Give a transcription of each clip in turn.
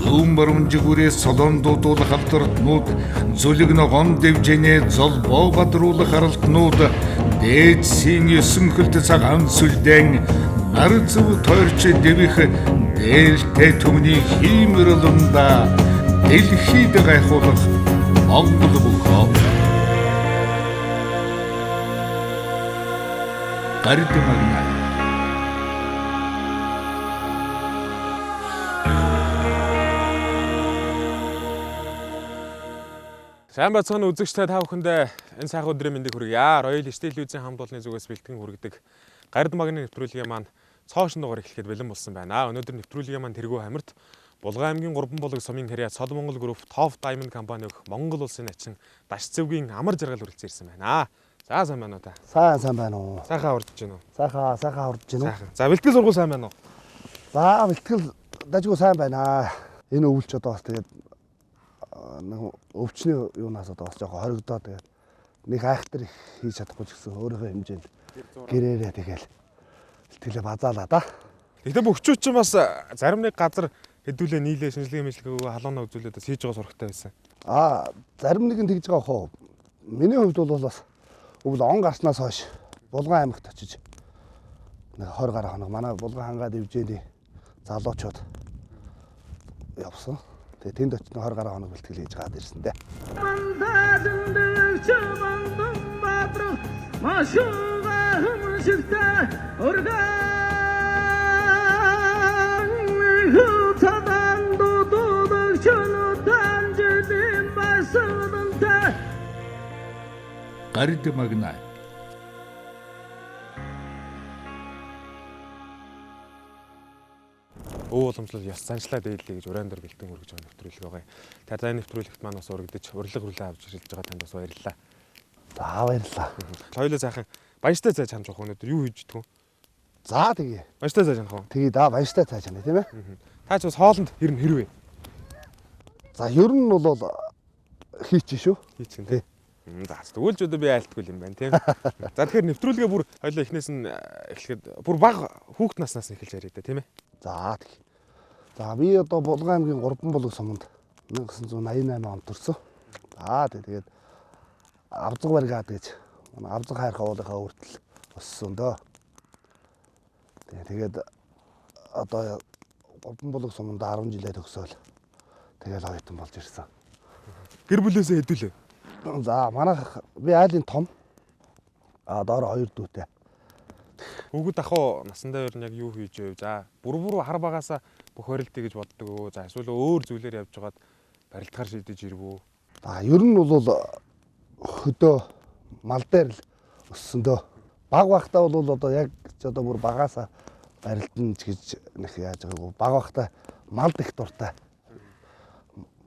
зүүн баруунжигүрээс солон дуудуулах халдвартнууд, зүлэг ногоон дэвжэнэ зол боо бадруулах харалтнууд, дээдсийн 9 хөлт цагаан сүлдэн нар зөв тойрч дэвих дээлтэй түмний хиймэрлэнда дэлхийд гайхуулах Монгол бүхөө. Гардемагна. Сайн бацхан үзэгчтэй та бүхэндээ энэ сайхан өдрийн мэндийг хүргье. Роял Стил Телевизийн хамт олонны зүгээс бэлтгэн хүргэдэг Гардемагны нэвтрүүлгийн маань цоошин дугаар эхлэхэд бэлэн болсон байна. Өнөөдөр нэвтрүүлгийн маань тэргүү хамарт Булган аймгийн 3 болог сумын харьяа Цод Монгол Групп Top Diamond компани өгөх Монгол улсын ачин даш цэвгийн амар жаргал хүрэлцэн ирсэн байна. За сайн байна уу та? Сайн байна уу? Сайхан урдж байна уу? Сайхан урдж байна уу? За бэлтгэл сургууль сайн байна уу? За бэлтгэл дажгүй сайн байна. Энэ өвлч одоо бас тэгээд нэг өвчний юунаас одоо бас жоохон хоригдоо тэгээд нэг айхтар хийж чадахгүй ч гэсэн өөрийнхөө хэмжээнд гэрээрээ тэгэл бэлтгэлээ базаалаа да. Тэгтээ бөхчүүд ч бас зарим нэг газар хэдүүлээ нийлээ шинжилгээ мэдлэгээ халуунаа үзүүлээд хийж байгаа сурахтай байсан. Зарим нэг нь тэгж байгаа хөө. Миний хувьд бол бас өвл он гарснаас хойш Булган аймагт очиж нэг 20 гаруй хоног манай Булган хангаа дивжээний залуучууд явсан. Тэгээ тэнд очиж 20 гаруй хоног бэлтгэл хийж гаад ирсэн дээ. Гардемагна. Өв уламжлал ёс заншлаа дээлээ гэж уран дээр бэлтгэн хүргэж байгаа нэвтрүүлэг байгаа. Тэр энэ нэвтрүүлэгт маань бас урагдаж урилга хүлээн авч ирэлж байгаа танд бас баярлалаа. За баярлалаа. Хоёулаа сайхан баяртай цааш хамж явах өнөөдөр юу хийж идэх вэ? За тэгээ. Баяртай цааш явах уу? Тэгээ да баяртай цааш яана тийм ээ. Таач бас хоолнд хэрвээ. За ер нь бол хийчих шүү. Хийчих тий. За тэгвэл ч одоо би айлтгүй юм байна тийм. За тэгэхээр нэвтрүүлгээ бүр хоёлаа эхнээс нь эхлэхэд бүр бага хүүхд наснаас нь эхэлж яриа да тийм ээ. За тэг. За би одоо Булган аймгийн 3 болог суманд 1988 онд төрсөн. За тэгээд Авзаг баригад гэж Авзаг хайрхаа уулынхаа өртөл өссөн дөө. Тэгээд одоо 3 болог суманд 10 жилээ төгсөөл тэгэл оюутан болж ирсэн. Гэр бүлээсээ хэдүүлээ. За манайх би айлын том. Доор 2 дүүтэй. Хүүхэд ахуу насандаа ер нь яг юу хийж вэ? За бүр хар багаасаа бүх барилдъя гэж боддог өө. За эсвэл өөр зүйлээр явж байгаад барилдахаар шийдэж ирвүү. За ер нь бол хөдөө мал дээр л өссөндөө. Баг багтаа бол одоо яг ч одоо бүр багаасаа барилдана гэж нэг яаж байгаагүй. Баг багтаа малд их дуртай.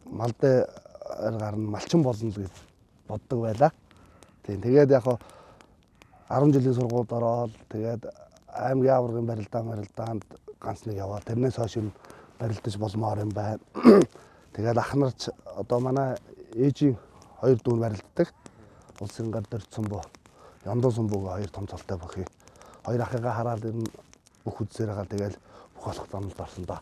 Малд гарна малчин болно гэж боддог байлаа. Тэгээд яг 10 жилийн сургуульд ороод тэгээд аймгийн аваргын барилдаанд ганц нэг яваа. Тэрнээс хойш нь барилдаж болмоор юм байна. Тэгээд ах нарч одоо манай ээжийн 2 дүүн барилддаг. Улсын гар дөрц сумбуу, Яндуу сумбуугийн 2 том цолтой бүхий. 2 ахыгаа хараад энэ бүх үзсээр хаал тэгээд бүх болох замд орсон доо.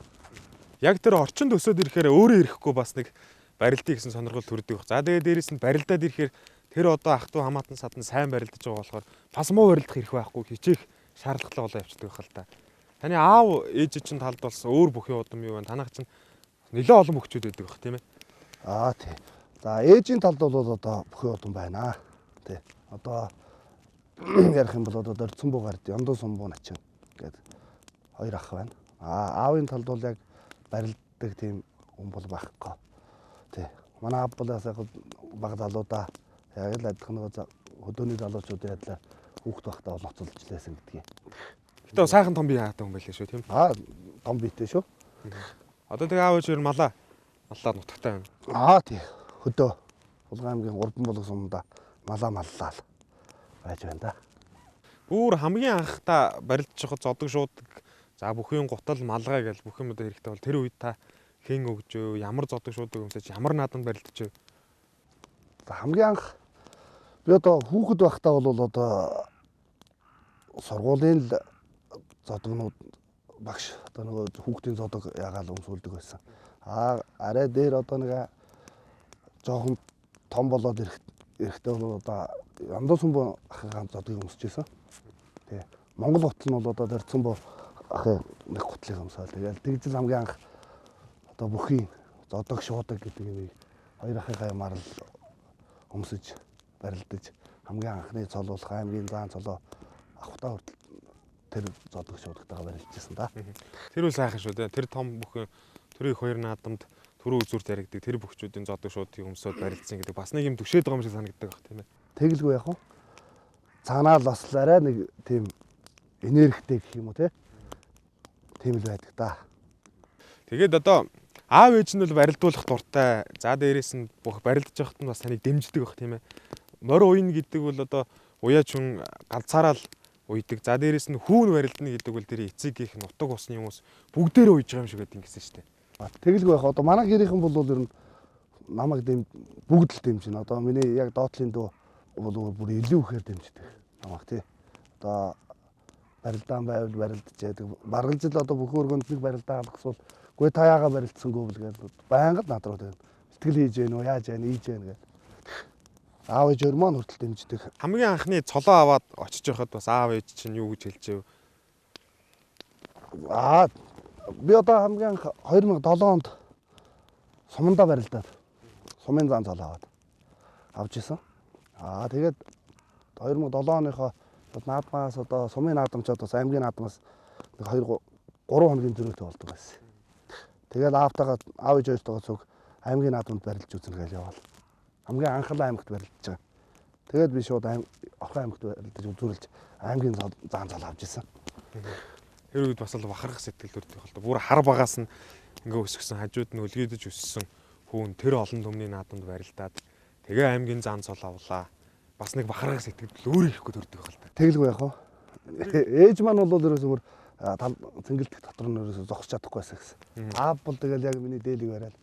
Яг тэр орчинд өсөөд ирэхээр өөрөө ирэхгүй бас нэг барилдъя гэсэн сонирхол төрдөг. За тэгээд дээрэс нь барилдаад ирэхээр тэр одоо ах トゥ хамаатан садан сайн барилдаж байгаа болохоор бас муу барилдах хэрэг байхгүй хичээх шаардлагатай болоо явчихдаг хэл та. Таны аав ээж чинь талд болсон өөр бүхий удам юу вэ? Танах чинь нэлээд олон бүхчүүд байдаг бах тийм ээ. Тий. За ээжийн талд бол одоо бүхий удам байна. Тий. Одоо ярих юм бол одоо Дөрцөнбүү гард Яндуу сумбуу начин гэдэг 2 ах байна. Аавын талд бол яг барилддаг тийм хүн бол байхгүй. Тий. Манай аав бол яг баг залуудаа яг л адилхан нэг хөдөөний залуучууд ядлаа хүүхд багтаа бол ноцолж лээсэн гэдгийг. Гэтэ сайхан том бие хаатай хүн байлээ шүү тийм. Том биетэй шүү. Одоо тэгээ аав ээж малаа нутагтай байна. Тий. Хөдөө Булган аймгийн 3 болог сумда малаа маллаа байж байна да. Бүр хамгийн анхта барилдаж хахад зодог шуудаг. За бүхэн гутал малгай гэж бүх юм одоо хэрэгтэй бол тэр үед та хэн өгжөө, ямар зодог шуудаг юмсаж ямар нааданд барилдаж вэ? Хамгийн анх би одоо хүүхэд байхдаа бол одоо сургуулийн зодогнууд багш одоо нөгөө хүүхдийн зодог ягаал өмсүүлдэг байсан. Арай дээр одоо нэг жоохон том болоод эрэхтэй бол одоо Яндуу Сүмбө ахын ганц зодыг өмсөж байсан. Тий. Монгол гутал нь бол одоо Дорцсомбо ахын нэг гутлыг өмсөөл. Тэгэл тэгжил хамгийн анх одоо бүхий зодог шуудаг гэдэг юм хоёр ахыгаа юмар л өмсөж барилдаж хамгийн анхны цолуулах аймгийн заан цолоо авахтаа хүртэл тэр зодог шуудагтайгаа барилжсэн да. Тэр үл сайхан шүү дээ. Тэр том бүхэн тэр их хоёр наадамд түрүү үзүүрт яригдаг тэр бүхчүүдийн зодог шуудыг өмсөд барилдсан гэдэг бас нэг юм төвшөөд байгаа юм шиг санагддаг баг тийм ээ. Тэгэлгүй яг уу. Цаанаа л бас арай нэг тийм энергитэй гэх юм уу те. Тийм л байдаг да. Тэгээд одоо аав ээж нь бол барилдуулах дуртай. За дээрээс нь бүх барилдаж явахт нь бас таныг дэмждэг баг тийм ээ. Морь уйна гэдэг бол одоо уяач хүн галзаараа л уйдаг. За дээрээс нь хүүн барилдана гэдэг бол тэр эцэг их нутаг усны хүмүүс бүгдээрээ уйж байгаа юм шиг байдаг гэсэн шүү дээ. Тэгэлгүй яг одоо манай гэрийнхэн бол ер нь намайг бүгд л дэмжинэ. Одоо миний яг доотлын дүү бол бүр илүү ихээр дэмждэг намайг тий. Одоо барилдаан байвал барилдаж яадаг. Баргалж л одоо бүх өргөнд нэг барилдаа алгасвал гүй та яага барилдсангүй бэл гэдэг байнга над руу тэгээд сэтгэл хийж гэнэ үү яаж гэнэ ийж гэнэ гэдэг. Аав ээж өрмөн хүртэл дэмждэг. Хамгийн анхны цолоо аваад очиж байхад бас аав ээж чинь юу гэж хэлжэв? Би одоо хамгийн анх 2007 онд суманда барилдаад сумын зан цолоо аваад авч исэн. Тэгээд 2007 оныхоо наадмаас одоо сумын наадамчид бас аймгийн наадмаас нэг 2-3 хоногийн зөрүүтэй болдог байсан. Тэгээд аавтайгаа аав ээж хоёртойгоо цуг аймгийн наадамд барилж үзнэ гэж явал. Хамгийн анхны аймагт барилдаж байгаа. Тэгээд би шууд Орхон аймагт барилдаж үзүүлж аймгийн зан цолоо авч исэн. Тэр үед бас л бахархах сэтгэл төрдөг бол бүр хар багаас нь ингээ өсгсөн хажууд нь өлгийдэж өссөн хүүн тэр олон төмний наадамд барилдаад тэгээ аймгийн зан цол авлаа. Бас нэг бахархах сэтгэл өөр ихгүй төрдөг бол та. Тэгэлгүй яг уу. Ээж маань бол ерөөсөөр цэнгэлдэх дотор нь ерөөсөө зогсож чадахгүй байсан гэсэн. Аав бол тэгэл яг миний дээлийг бариад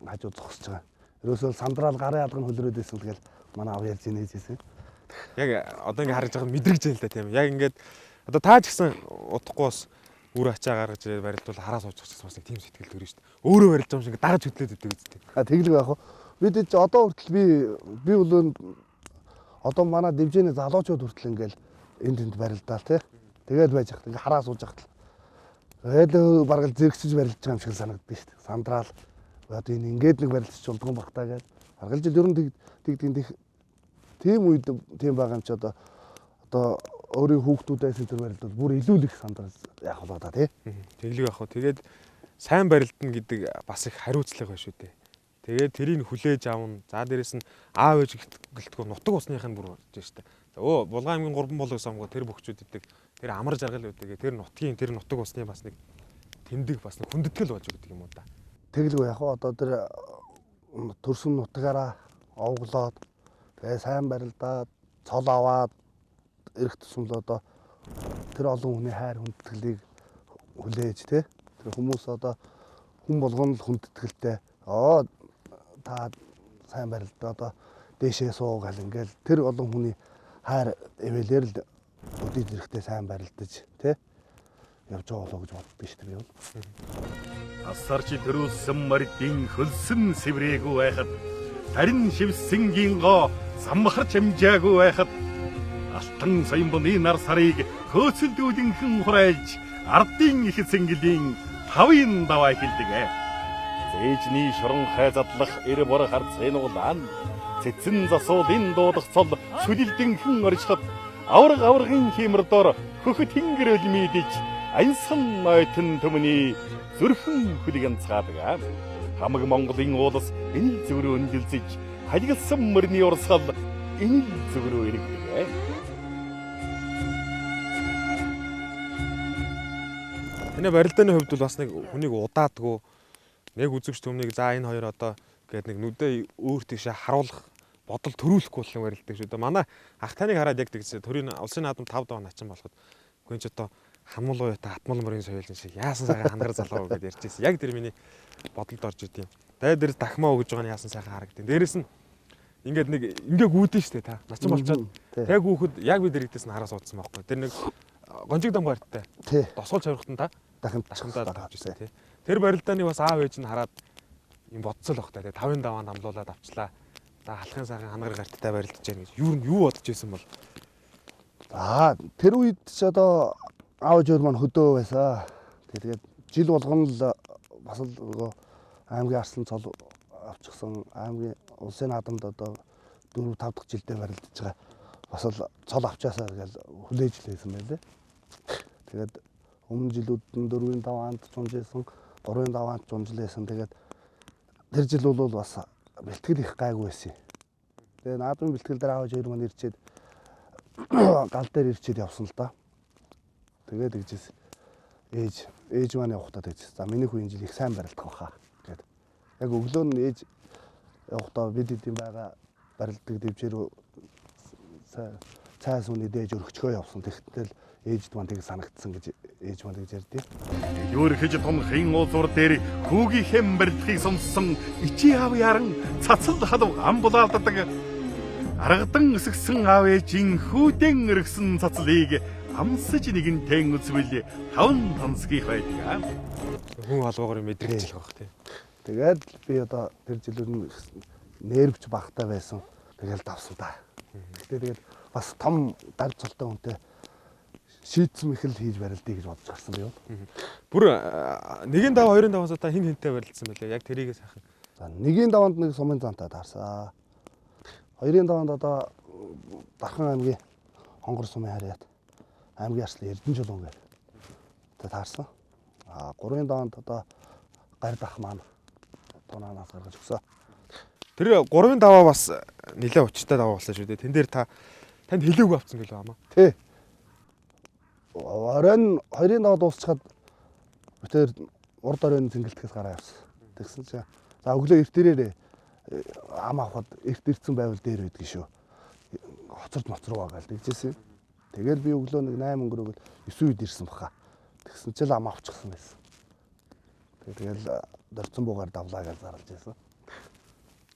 хажууд зогсож байгаа. Ерөөсөө сандраал гарын алган хөлрөөд байсан тэгэл манай аав ярьж нээжсэн. Яг одоо ингээ харж байгаа мэдрэгж байл та тийм. Яг ингээд одоо таа ч гэсэн удахгүй бас үр ачаа гаргаж барилдвал хараа сууж байгаа бас нэг тийм сэтгэл төрнө шүү дээ. Өөрөө барилж байгаа юм шиг дагаж хөдлөөд өгдөг үстэй. Тэгэлгүй яг уу. Бид одоо хүртэл би бол одоо манай дэмжээний залуучууд хүртэл ингээл энд барилдаал тий. Тэгээд байж хат ингээ хараа сууж хат. Тэгээд бараг зэрэгцэж барилж байгаа юм шиг санагддаг шүү дээ. Сандраал одоо энэ ингээд нэг барилж болдгоо багтаа гэж. Баргалж ер нь тэгдэг тийм үед тийм байгаа юм чи одоо өөрийн хүүхдүүдээс энэ барилдал бүр илүү л их сандрал яах вэ та тий. Тэглэг яах вэ. Тэгээд сайн барилдана гэдэг бас их хариуцлага байна шүү дээ. Тэгээд тэрийг хүлээж авна. За дээрэс нь аав ээж гэлтгөө нутаг усных нь бүр болж штэ. Булган аймгийн 3 болоос амгаа тэр бөхчүүд идэг. Тэр амар жаргал үүдэг. Тэр нутаг усны бас нэг тэмдэг бас нэг хүндэтгэл болж өгдөг юм уу та. Тэгэлгүй яг одоо тэр төрсөн нутгаараа овглоод тэгээ сайн барилдаад цол аваад эрэх тусмал одоо тэр олон хүний хайр хүндэтгэлийг хүлээж тий. Тэр хүмүүс одоо хүн болгоно л хүндэтгэлтэй. Та сайн барилдаа одоо дээшээ суу гал ингээл тэр олон хүний хайр эвэлэр л өдөрт эрэхтэй сайн барилдаж тий. Явж байгаа болоо гэж боддоо шүү дээ би. Асарч төрүүлсэн мордын хөлсөн сэврээгүй байхад харин шивсэн гинго самбахар чамжаагүй байхад алтан соёмбоны нар сарыг хөөцөлдүүлэнхэн хурайлж ардын их цэнгэлийн тавын даваа хэлдэг. Зээжний шорон хайзадлах эр бор харцэнуулан цэцэн засуулын дуудах цол сүлэлдэнхэн орчлоод аврагын химэрдор хөхөт хингэрэл мэдэж ансан нойтон төмний зүрхэн хүлгэн цаадаг. Хамаг Монголын уулас энэ зүрөө өнжилж халигсан мөрний урсгал энэ зүрөө иргэдэг. Энэ барилдааны хувьд бол бас нэг хүнийг удаадгүй нэг үзэгч төмнийг за энэ хоёр одоо гээд нэг нүдээ өөр тийшээ харуулах бодол төрүүлэхгүй болон барилдаг шүү дээ. Манай ах таныг хараад яг тэгсэн төрийн улсын наадам 5 даваа начин болоход гүн ч одоо хамуул уяатай атмал мөрийн соёлын шиг яасан сайхан хангар залуу гэдээ ярьж ирсэн. Яг тэр миний бодолд орж идэв. Тэгээд дээр дахмаа өгж байгаа нь яасан сайхан харагдیں۔ Дээрээс нь ингээд нэг ингээ гүйдэн штэ та. Начин болчоод яг хүүхэд яг би дэрэгдээс нь хараа суудсан байхгүй. Тэр нэг гонжиг дам барттай. Досгол цаврахтан та дахимдаад авч ирсэн тий. Тэр барилдааны бас аав ээж нь хараад юм бодцол баг та. Тэгээ 5-ын даваанд амлуулаад авчлаа. За халахын сайхан хангаар гарттай барилдаж яах гэж юу бодож исэн бол. За тэр үед ч одоо аав ээж маань хөдөө байсан. Тэгээд жил болгоно л бас л нөгөө аймгийн арслан цол авчихсан аймгийн улсын наадамд одоо 4-5 дахь жилдээ барилдаж байгаа. Бас л цол авчаасаа гэж хүлээж лээсэн байлээ. Тэгээд өмнө жилүүд нь 4-ийн даваанд чунжсэн, 3-ийн даваанд чунжлээсэн. Тэгээд тэр жил бол бас бэлтгэл их гайгүй байсан. Тэгээд наадмын бэлтгэл дээр аав ээж маань ирчээд гал дээр ирчээд явсан л да. Тэгээд тэгжээс ээж маань явахдаа тэгжээс. За миний хүү энэ жил их сайн барилдах баха гэд. Яг өглөө нь ээж явахдаа бид хэдийн байгаа барилдаг дэвжээр цаас үний дээж өргөчгөө явсан. Тэгтэл ээжд маань тэг санагдсан гэж ээж маань гэж ярьдیں۔ Юурхэж томхын уулуур дээр хүүгийнхээ барилдахыг сонссон ичи аав яран цацал халав амбулаалдадаг. Аргадан өсгсөн аав ээжийн хүүдэн өргсөн цацлыг амсаж нэгэнтэн үзвэл таван тансгих байдаг. Хүн алгуугаар мэдрэгдэх байх тийм. Тэгээд би одоо тэр жилүүд нервч багтай байсан. Тэгэл давсан та. Гэхдээ тэгээд бас том дарж цолтой хүнтэй шийдсэн их л хийж барилдъя гэж бодож гарсан би бол. Бүр 1-ийн даваа 2-ын даваас одоо хин хинтэй барилдсан байлаа. Яг тэрийг сайхан. За 1-ийн даваанд нэг сумын зантай таарсан. 2-ын даваанд одоо Дархан аймгийн Хонгор сумын харьяат аймгийн арслан Эрдэнэчулуун гэдэг таарсан. 3-ын даваанд одоо Гардах маань тунаанаас гаргаж өгсөн. Тэр 3-ын даваа бас нэлээд учиртай даваа болсон шүү дээ. Тэн дээр танд хэлээгүй авцсан гэлээ амаа. Тий. Оройн 2-ын даваа дуусчихад битээр урд оройн зингэлтгэс гараа явсан. Тэгсэн чинь за өглөө эрт ирээрээ ам авахад эрт ирсэн байвал дээр байдаг шүү. Хоцорд моцруу байгаа л тэгжсэн. Тэгэл би өглөө нэг 8 өнгөрөөгөл 9 үед ирсэн баха. Тэгсэн чинь ам авчихсан байсан. Тэгэл дөрцөн буугаар давлаа гэж зарлаж байсан.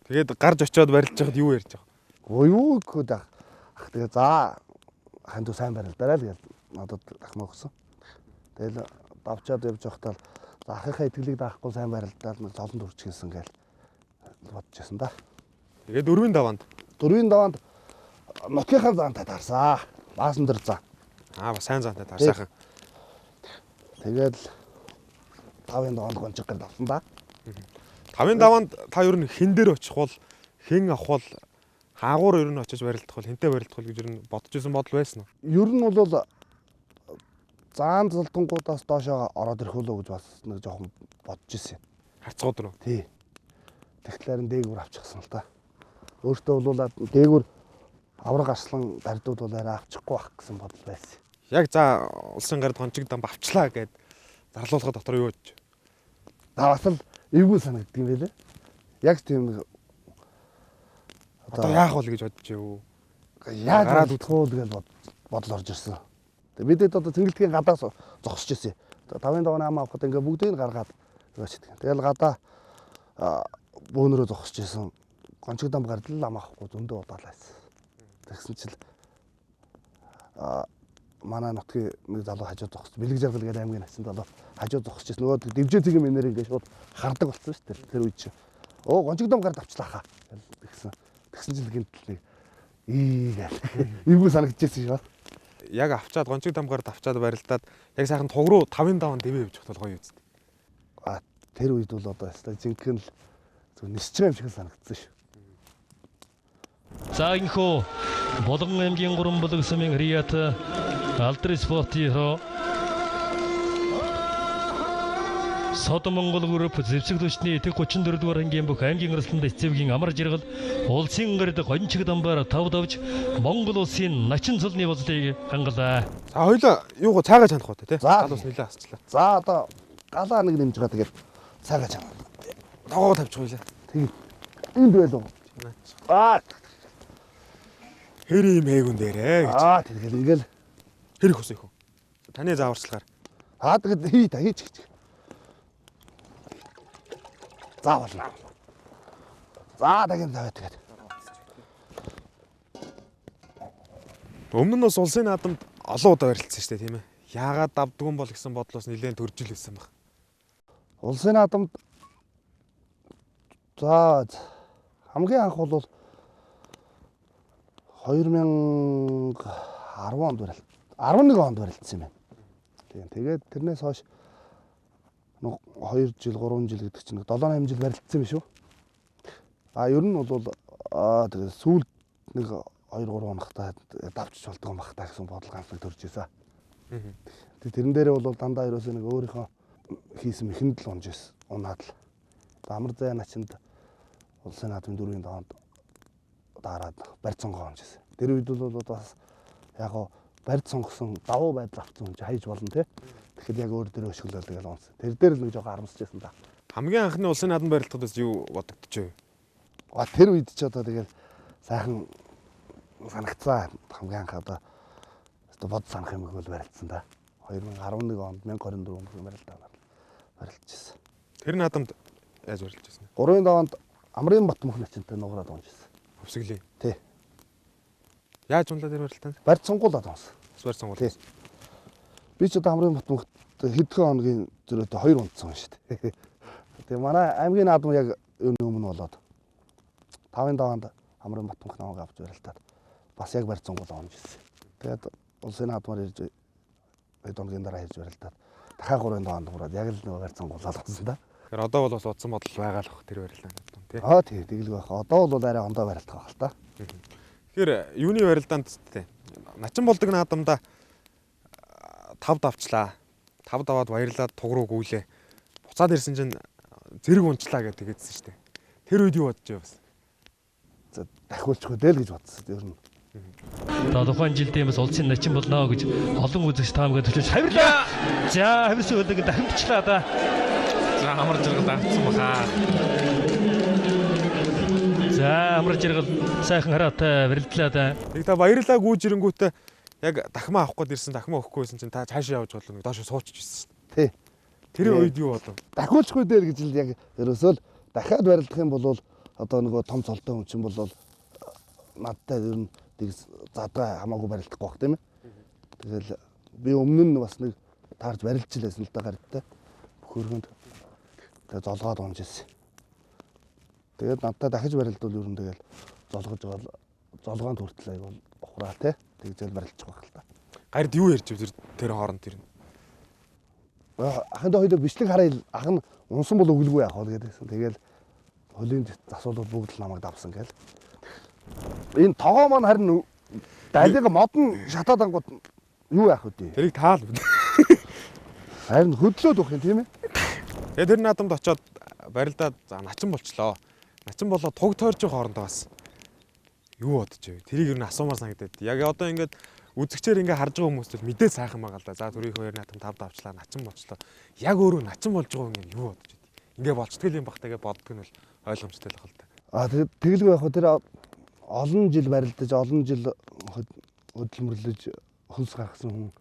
Тэгээд гарч очиод барилж байхад юу ярьж байгаа? Юу гэхэд ах тэгээ за ханд сайн барилдаарай л гэж надад дахмаа өгсөн. Тэгэл давчаад явж байхдаа за ахыхаа итгэлийг даахгүй сайн барилдаад нэг золонд үржчихсэн гэж бодож байсан да. Тэгээд 4-ийн даваанд 4-ийн даваанд нутгийнхаа заантай таарсан. Баасан дээр заа. Бас сайн заантай таарсайхан. Тэгээд 5-ын даваанд гончиг гэр давсан да. 5-ын даваанд та ер нь хин дээр очих бол хэн авах бол хаагуур ер нь очиж барилдах бол хинтээ барилдах бол гэж ер нь бодож исэн бодол байсан уу? Ер нь бол заан золдонгуудаас доошоо ороод ирэх үлээ гэж бас нэг жоохон бодож исэн. Харцгууд руу. Тий. Тэгэхээр дээгүүр авчихсан л та. Өөртөө болуулаад дээгүүр авраг арслан дардууд бол арай авчихгүй байх гэсэн бодол байсан. Яг за улсын гард гончиг дам авчлаа гэд зарлуулахад дотор юу гэж? За бас л эвгүй санагддаг юм байлээ. Яг тийм одоо яах вэ гэж бодож юу? Яаж гараад үтэх үү гэж бодол орж ирсэн. Тэгээ бидэд одоо цэнгэлтгийн гадаас зогсож ирсэн. 5-ын давааны ам авахад ингээ бүгдийг гаргаад явчихдаг. Тэгэл гадаа бөөнөрөө зогсож ирсэн. Гончиг дам гардал ам авахгүй зөндөө удаалаасан. Тэгсэн чил манай нутгийн нэг залуу хажуу зогсож бэлэг жаргал гэдэг аймгийн насны залуу хажуу зогсож ирсэн. Нөгөө дэвжээ цэгийн минер ингээ шууд хардаг болсон шүү дээ. Тэр үед чинь гончиг дам гард авчлаа хаа гэсэн. Тэгсэн чил гинтэл нэг эвгүй санагдчихсэн шүү. Яг авчаад гончиг дам гард авчаад барилдаад яг сайхан туг руу 5-ын даваанд дэвээ явж хатал гоё үст. Тэр үед бол одоо жинхэнэ л зөв нисч байгаа юм шиг санагдсан шүү. За инхүү Болгон аймгийн 3 бүлэг сумын харьяат Алдрын спортын Содон Монгол групп зэвсэг түвшний 34 дугаар ангийн бүх аймгийн арсланд эцэвгийн амар жаргал улсын гард гончиг дамбаар тав давж Монгол улсын начин цолны болцыг хангалаа. За хоёлаа юугаа цаагааж хандах уу те? За. Гал ус нэлээ асчлаа. За одоо галаа нэг нэмж байгаа тэгээд цаагааж аваа. Тогоо тавьчих хоёлаа. Тэг. Энд байлуу. Хэр юм хээгүн дээрээ гэж. тэгэл ингээл Хэр их ус их үү? Таны зааварчлагаар. тэгээд хий та хийчих. За болно. За дахин тавиад тэгээд. Өмнө нь бас улсын наадамд олон удаа барилцсан шүү дээ тийм ээ. Яагаад давдгүй бол гэсэн бодлоос нэлээд төржил байсан баг. Улсын наадамд За хамгийн анх бол 2010 онд 11 онд барилдсан юм байна. Тэгээд тэрнээс хойш 2 жил 3 жил гэдэг чинь 7-8 жил барилдсан юм шүү. Ер нь бол тэгээд сүүлд нэг 2-3 хоногтай давчж болдог юм бах та гэсэн бодол ганцлаг төрж ийсэн. Тэрэн дээрээ бол дандаа ерөөсөө нэг өөрийнхөө хийсэн мэхэнд л унж ийсэн. Унаад л. Амар зай начинд улсын наадмын 4-ийн доонд дараад барьц сонгоо унж ийсэн. Тэр үед бол бас яг гоо барьц сонгосон давуу байдал авсан хүн чи хайж болно те. Тэгэхэд яг өөр дөрөө өшгөлөөл тэгэл унсан. Тэр дээр л нэг жоохон харамсаж байсан да. Хамгийн анхны улсын наадам барилдахад юу бодогдож вэ? Тэр үед ч одоо тэгэл сайхан санагцсан. Хамгийн анх одоо бод санах юм бол барилдсан да. 2011 онд 1024 он барилдчихсан. Тэр наадамд яаж барилдчихсан? 3-ын даваанд Амрын Бат мөх начинтай нугараад унжсэн. Хөвсгөлийн. Тий. Яаж унлаа тэр барилтанд? Барьц сонгуулаад унсан. Барьц сонгуул. Тий. Би ч одоо Амрын Бат мөхт хэдхэн хоногийн зөрөөтэй 2 унтсан шүү дээ. Тэгээ манай аймгийн наадам яг өмнө болоод 5-ын даваанд Амрын Бат мөх намайг авч барилтаад бас яг барьц сонгуулаа унжсэн. Тэгээд улсын наадмаар ирж өдөргийн дараа хийж барилдаад дахиад 3-ын даваанд мураад яг л нэг барьц сонгуулаад унсан да. Тэгэхээр одоо бол бас удсан бодол байгаа л бах тэр барилдаанд тий. Тий, тэгэлгүй байх. Одоо бол арай ондоо барилдах байх л та. Тэгэхээр юуны барилдаанд тий. Начин болдог наадамда 5 давчлаа. 5 даваад баярлаад туг руу гүйлээ. Буцаад ирсэн чинь зэрэг унчлаа гэдэг тэгэдсэн шүү дээ. Тэр үед юу бодож байв бас? За дахиулчихгүй дээ л гэж бодсон. Ер нь. Тухайн жилдээ бас улсын начин болно гэж олон үзэгч таамаг төлөж хавирлаа. За хавирсан өдөг дахимчлаа да. За амар жаргал авцсан баха. За амар жаргал сайхан хараатай барилдлаа да. Тэг та баярлаа гүйж ирэнгүүтээ яг дахмаа авах гээд ирсэн дахмаа өгөхгүйсэн чинь та цаашаа явж болно доош суучих гэсэн шүү дээ. Тий. Тэр үед юу болов? Дахиулчихгүй дээ гэж л яг ерөөсөө л дахиад барилдах юм бол одоо нөгөө том цолтой хүн чинь бол надтай ер нь задгаа хамаагүй барилдахгүй бах тийм ээ. Тэгэл би өмнө нь бас нэг таарч барилж илээсэн л да гартай. Хөргөнд. Тэгээ золгоод унж ирсэн. Тэгээд надтай дахиж барилдвал ер нь тэгэл золгож байгаа золгоонд хүртэл аяг бол ухраа тий. Тэгжэл барилчих байх л та. Гард юу ярьж вэ тэр хооронд тэр нь? Ахын хоёул бичлэг харъя ах нь унсан бол өглгүй яах вэ гэдэгсэн. Тэгэл хөлийн засвал бүгд л намайг давсан гээл. Энэ тогоо маань харин далиг модон шатаад ангууд юу яах вэ? Тэрийг таал. Харин хөдлөөд өгөх юм тийм ээ. Тэгээ тэр наадамд очиод барилдаад за начин болчлоо. Начин болоод туг тойрж байгаа хоорондоо бас юу бодож вэ? Тэрийг ер нь асуумаар санагдаад. Яг одоо ингээд үзэгчээр ингээ харж байгаа хүмүүс л мэдээ сайхан байгаа л да. За түрийн 2 наадам 5 давчлаа, начин болчлоо. Яг өөрөө начин болж байгаа юм юу бодож вэ? Ингээ болцдгол юм бахтайгээ боддог нь бол ойлгомжтой л байна л да. Тэгэлгүй яг тэр олон жил барилдаж, олон жил хөдөлмөрлөж хөлс гаргасан хүн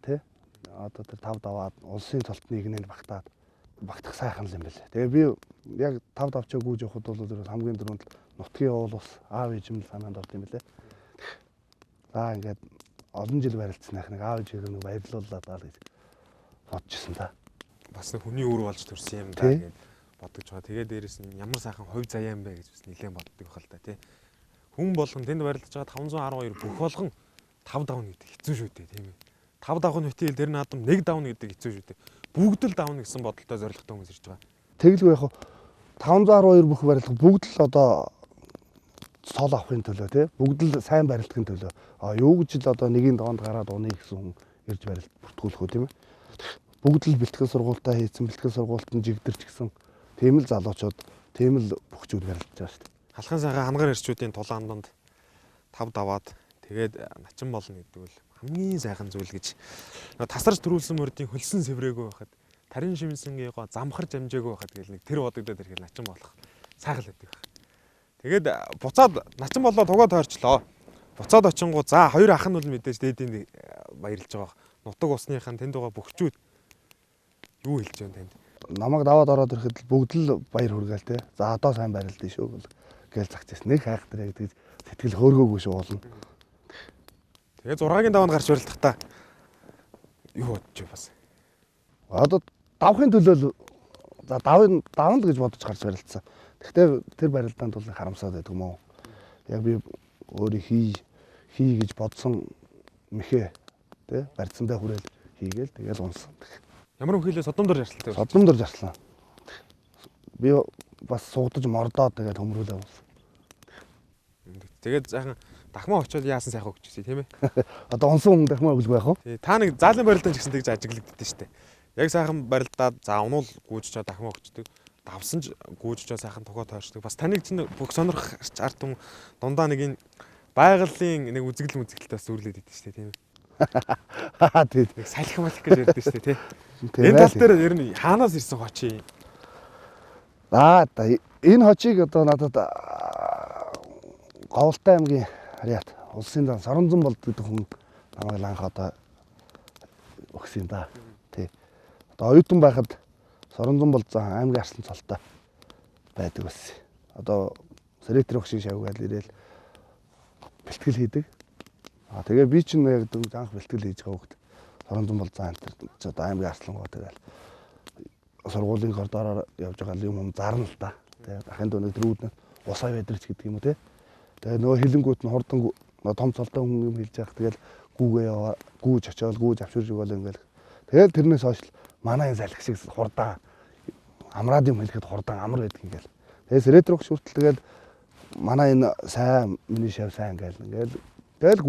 тий? Одоо тэр 5 даваад улсын толтныг нэ багтах сайхан л юм байна. Тэгээ би яг 5 давчаа гүйж явахд бол тэр хамгийн дөрөнд нутгийн уул ус аав ээжим санаанд орд юм лээ. За ингээд олон жил барилдсаных нэг аав ээжийг нэг баярлууллаа даа гэж бодчихсон та. Бас нэг хүний үр болж төрсэн юм да гэж бодож байгаа. Тэгээ дээрэс нь ямар сайхан хувь заяа юм бэ гэж бас нэлээд боддог байх л да тий. Хүн болгон тэнд барилдаж байгаа 512 бүх болгон 5 давна гэдэг хэцүү шүү дээ тийм ээ. 5 давхын хөтөл тэр наадам 1 давна гэдэг хэцүү шүү дээ. Бүгд л давна гэсэн бодолтой зорилготой хүмүүс ирж байгаа. Тэгэлгүй яг 512 бүх барилга бүгд л одоо цол авахын төлөө тий бүгд л сайн барилдахын төлөө юу гэж л одоо нэгийн доонд гараад уныг гэсэн хүн ирж барилд бүртгүүлэх үү тийм ээ. Бүгд л бэлтгэл сургуультаа хийсэн бэлтгэл сургуультанд жигдэрч гисэн тийм л залуучууд тийм л бөхчүүд барилдаж байгаа шүү дээ. Халхан сайхан хангар ирчүүдийн тулаан донд 5 даваад тэгээд начин болно гэдэг бол хамгийн сайхан зүйл гэж тасарч төрүүлсэн мөрдийн хөлсөн сэврээгүй байхад тарин шимсэнгийгоо замхарч амжаагүй байхад гэл нэг тэр бодогдоод ирэхэд начин болох сайхан л байдаг байх. Тэгээд буцаад начин болоо тугаа тойрчлоо. Буцаад очингуу за хоёр ах нь бол мэдээж дээдийн баярлж байгаа. Нутаг усныхан тэнд байгаа бөхчүүд юу хэлж байна танд? Намайг даваад ороод ирэхэд бүгд л баяр хүргээл те. За одоо сайн барилдаа шүү гээл загчээс нэг хайхтар яг тэгж сэтгэл хөөргөөгүй шүү болно. Тэгээ 6-гийн даваанд гарч барилдахдаа юу бодож вэ бас? Одоо давхын төлөө За давна л гэж бодож гарч барилдсан. Гэхдээ тэр барилдаанд бол харамсаад байдаг юм уу? Яг би өөрөө хий гэж бодсон мэхээ тий барьцсандаа хүрээл хийгээл тэгэл унсан. Ямар хөлөө содомдор жарсалтай. Содомдор жарслаа. Би бас суудаж мордоод тэгээд хөмрүүлээ унсан. Тэгээд сайхан дахмаа очиод яасан сайхан өгч ирсэн тийм ээ. Одоо унсан хүн дахмаа өглөө байх уу? Тий, та нэг заалын барилдаанд ч гэсэн тэгж ажиглагддээ штэ. Яг сайхан барилдаад за унуул гүйжчээ дахмаа өгчдөг. Давсан ч гүйжчээ сайхан тогоо тойрчдөг. Бас таныг чинь бүх сонирх арт хүн дундаа нэг энэ байгалийн нэг үзэгдэлтэй бас зүрлээд идэв штэ тийм ээ. Тий. Нэг салхи малх гэж ярьдэн штэ тий. Энэ тал дээр ер нь хаанаас ирсэн хочи? Энэ хочийг одоо надад Говьлтай аймгийн Харьяат улсын дан Соронзон болд гэдэг хүн намайг анх одоо өгсөн да. Тий. Одоо оюутан байхад Соронзон болд зан аймгийн арслан цолтой байдаг байсан. Одоо Сэрэтрэх шиг шавгаал ирээл бэлтгэл хийдэг. Тэгээ би ч яг дөнгөж анх бэлтгэл хийж байгаа хөлт Соронзон болд зан энэ одоо аймгийн арслан гоо тэгэл сургуулийн коридороор явж байгаа юм зарна л да. Тэгээ дахин дөө нэг дөрүүд нь усаа ведэрч гэдэг юм уу те. Тэгээ нөгөө хилэнгүүд нь хурдан том цолтой хүн юм хэлж явах. Тэгэл гүүгээ яваа, гүүж очиод гүүж авчирж өгөөл ингээл. Тэгэл тэрнээс хойш манай энэ салхи шиг хурдан амраад юм хэлэхэд хурдан амар байдаг ингээл. Тэгээ Сэрэтрэх шүртэл тэгэл манай энэ сайн миний шав сайн ингээл. Тэгэл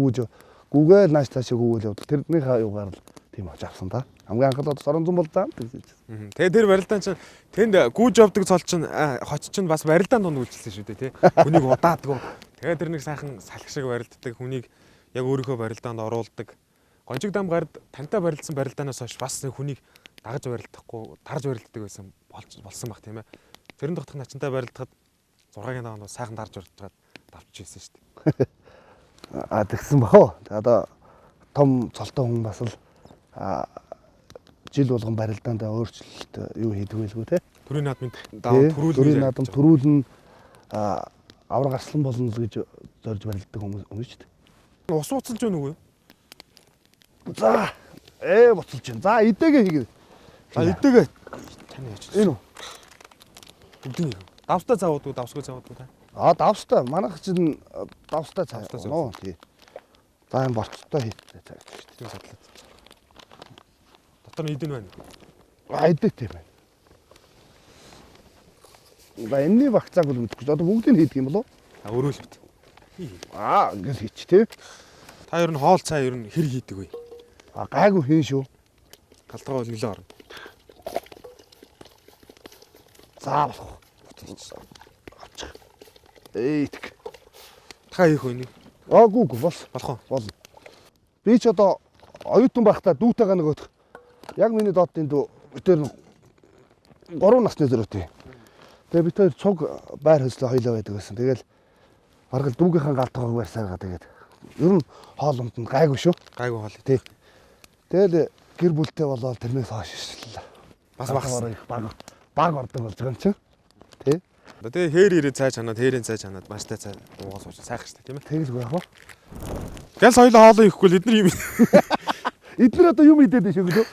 гүүгээл нааш таашаа гүүгээл явдаг. Тэрнийхээ юугаар л тийм очиж авсан да. Хамгийн анх л Соронзон болд заа гэж. Тэгээ тэр барилдаан чинь тэнд гүүж явдаг цол чинь хоч чинь бас барилдаан донд үйлчлсэн шүү дээ тий. Хүнийг удаадгүй. Тэгээ тэр нэг сайхан салхи шиг барилддаг хүнийг яг өөрийнхөө барилдаанд оруулдаг. Гончиг дам гард тантай барилдсан барилдаанаас хойш бас нэг хүнийг дагаж барилдахгүй, дарж барилддаг байсан болсон баг тийм ээ. Тэрэн дотор начинтай барилдахад 6-гийн даваанд сайхан дарж барилдаад давчих байсан шүү дээ. Тэгсэн бахоо. Одоо том цолтой хүн бас л жил болгон барилдаанд өөрчлөлт юу хийдэг байлгүй те. Төрийн наадмын даваа төрүүлэн авраг арслан болно л гэж зорж барилддаг хүмүүс шүү дээ. Ус уцалж байна уу? За буцалж байна. За идэгээ хийгээ. За идэгээ тань яаж. Энэ үү? Үгүй. Давстаа цаавууд давсгүй цаавууд та. Давстаа манайх чинь давстаа цаа. Тий. За энэ борцтой хийдэг цаа гэж тийм садлаа. Дотор нь идэн байна. Идэх тийм байна. Энэний вакцааг бол мэдгүй. Одоо бүгдийг хийдэг юм болов? Өөрөө л бит. Ингээл хийч тий. Та ер нь хоол цаа ер нь хэр хийдэг вэ? Гайгүй хийн шүү. Калтгаа бол нөлөө орно. За болох. Эйт. Та хийх үнийг. Гүүг болох уу? Болно. Би ч одоо оюутан байхдаа дүүтэйгээ нөгөөх. Яг миний доодын дүү битэр 3 насны зөрөөтэй. Тэгээ бид хоёр цуг байр хөслөө хоёлоо байдаг байсан. Тэгэл бараг л дүүгийнхэн галтгааг барьсаргаа тэгээд ер нь хоол унд нь гайгүй шүү. Гайгүй хоол. Тий. Тэгэл гэр бүлтэй болоод тэрнээс хойш л бас багсан. Баг ордог болж байгаа юм чинь. Тий. Тэгээ хээр ирээ цай чанаад хээрийн цай чанаад маштай цай уугаа сууж сайх штэ тийм ээ. Тэгэлгүй яах вэ? Гэл соёлоо хоолоо ихгүй л эдгээр юм. Эдгээр одоо юм идээд шүү гэлөө.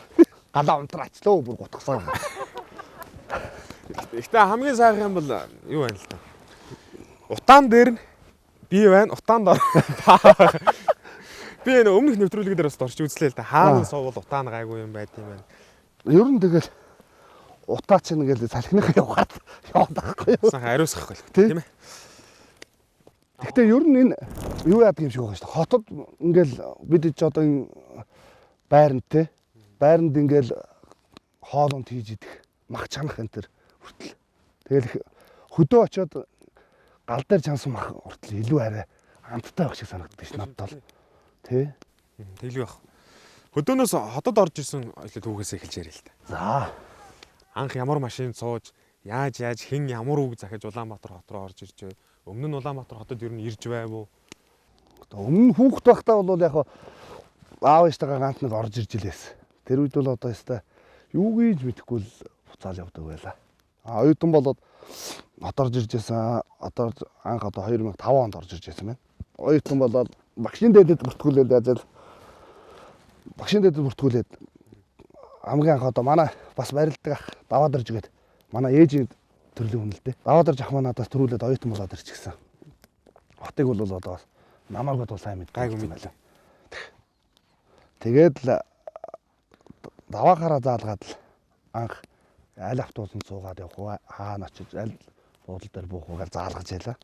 Галаа унтраачлаа бүр гутгсан. Ихтэй хамгийн сайхан юм бол юу байна л та. Утаан дээр би байна, утаанд би энэ өмнөх нэвтрүүлэг дээр бас орч үзлээ л да. Хаана суувал утаан гайгүй юм байт юм байна. Ер нь тэгэл утаа чинь ингээл салхиныхаа яваад байхгүй юу? Сайхан ариусгахгүй л тийм ээ. Гэхдээ ер нь энэ юу яадаг юм шиг байгаа шүү дээ. Хотод ингээл бид ч одоо энэ байранд те байранд ингээл хоолунд хийж идэх мах чанах энэ төр хүртэл. Тэгэл хөдөө очиод гал дээр чансан мах хүртэл илүү арай амттай байх шиг санагддаг ш надад бол. Тэ? Тэглүү байх. Хөдөөнөөс хотод орж ирсэн түүхээс эхэлж ярил л та. За. Анх ямар машин сууж, яаж хэн ямар үг захиж Улаанбаатар хот руу орж ирж вэ? Өмнө нь Улаанбаатар хотод ер нь ирж байв уу? Өмнө хүүхэд байхдаа бол яг аав ээжтэйгээ ганц нэг орж ирж илээс. Тэр үед бол одоо яста юу гэж мэдэхгүй л буцаал явдаг байлаа. Оюутан болоод хот орж ирж байсан. Одоо анх одоо 2005 онд орж ирж байсан байна. Оюутан болоод багшийн дэдэд бүртгүүлээд ажил. Багшийн дэдэд бүртгүүлээд хамгийн анх одоо манай бас барилдаг ах даваад ирж гээд Манай ээжийн төрлийн хүн л дээ. Даваад ирж ах маань надаас төрүүлээд оюутан болоод ирчихсэн. Хотыг бол одоо бас намайг бол сайн мэд. Гайгүй мэдлээ. Тэгээд л даваахаараа заалгаад л анх аль автобусанд суугаад явах уу хаана очиж аль буудлын дээр буух уу гэж заалгаж ялаа.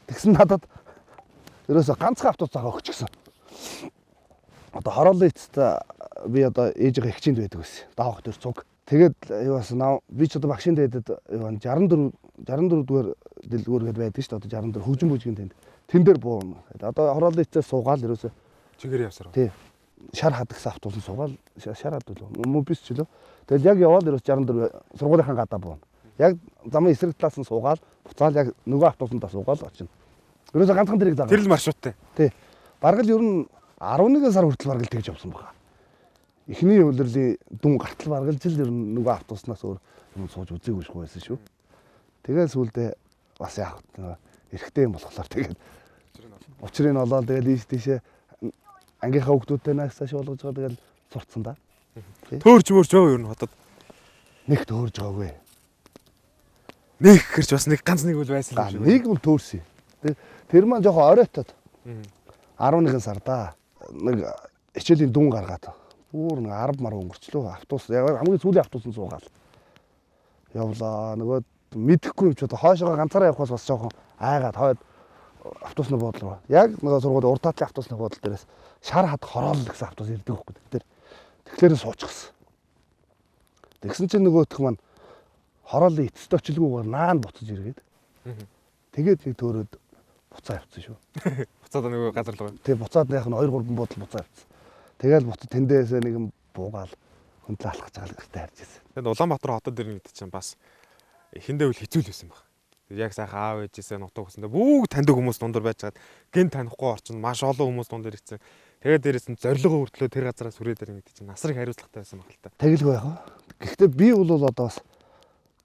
Тэгсэн надад ерөөсө ганцхан автобус загаа өгчихсөн. Одоо хороолын эцэст би одоо ээжийнхээ хичээнд байдаг байсан. Давах дээр цуг. Тэгээд юу бас би ч одоо багшийн дэдэд 64 дугаар дэлгүүр гэдээ байдаг шүү дээ. Одоо 64 хөгжин бүжгийн тэнд. Тэн дээр бууна. Одоо хороолын эцэст суугаал ерөөсө Чигээр явсаар. тий. Шар хадагсан автобусанд суугаал шар хадвал мөбис ч лөө. Тэгэл яг яваад ерөөс 64 сургуулийнхаа гадаа бууна. Яг замын эсрэг талаас нь суугаал буцаал яг нөгөө автобусанд суугаал очино. Ерөөсө ганцхан дэрэг заагаа. Тэр л маршруттай. Тий. Бараг л ер нь 11 сар хүртэл бараг л тэгж явсан байгаа. Эхний улирлын дүн гартал бараг л ер нь нөгөө автобуснаас өөр юм сууж үзээгүй шүү байсан шүү. Тэгээд сүүлдээ бас яг эрэхтэй юм болохоор тэгээд учрыг нь олоод тэгээд тийшээ ангийнхаа хүүхдүүдтэй наасаа шуулгаж байгаа тэгэл сурцсан да. Төөрч мөрч өө ер нь хотод. Нэг төөрж байгаагүй. Нэг гэрч бас нэг ганц нэг үл байсан юм шиг. Нэг бол төөрсөн. Тэр маань жоохон оройтод. 11 сар да. Нэг хичээлийн дүн гаргаад бүр нэг 10 мар өнгөрчлөө автобус хамгийн сүүлийн автобусанд суугаал. Явлаа нөгөө мэдэхгүй юм ч одоо хойшоогоо ганцаараа явах бас жоохон айгаад хойд автобусны буудлаа. Яг нөгөө сургуулийн урд татлын автобусны буудлын дээрээс шар хад хороол гэсэн автобус ирдэг байхгүй тэр. Тэгэхээр суучихсан. Тэгсэн чинь нөгөөх маань хороолын эцэст очилгүйгээр наан буцаж иргээд. Тэгээд нэг төөрөөд буцаа явцсан шүү. Буцаад нөгөө газар руу. Тэгээ буцаад яг нь 2 3 буудлын буцаа явцсан. Тэгэл буцаад тэндээсээ нэгэн буугаал хөндлө алхаж байгаа л ихтэй харж ирсэн. Тэгэд Улаанбаатар хотод ирнэ гэдэг чинь бас эхэндээ үл хэцүү л байсан баг. Яг сайхан аав ээжээсээ нутаг хүсэндээ бүгд таньдаг хүмүүс дундор байжгаад гин танихгүй орчин маш олон хүмүүс дундор ирсэн. Тэгээд дээрээс нь зорилгоо хүртлөө тэр газараас хүрээд ирнэ гэдэг чинь нас их хариуцлагатай байсан баг л та. Тэгэлгүй яах вэ? Гэхдээ би бол одоо бас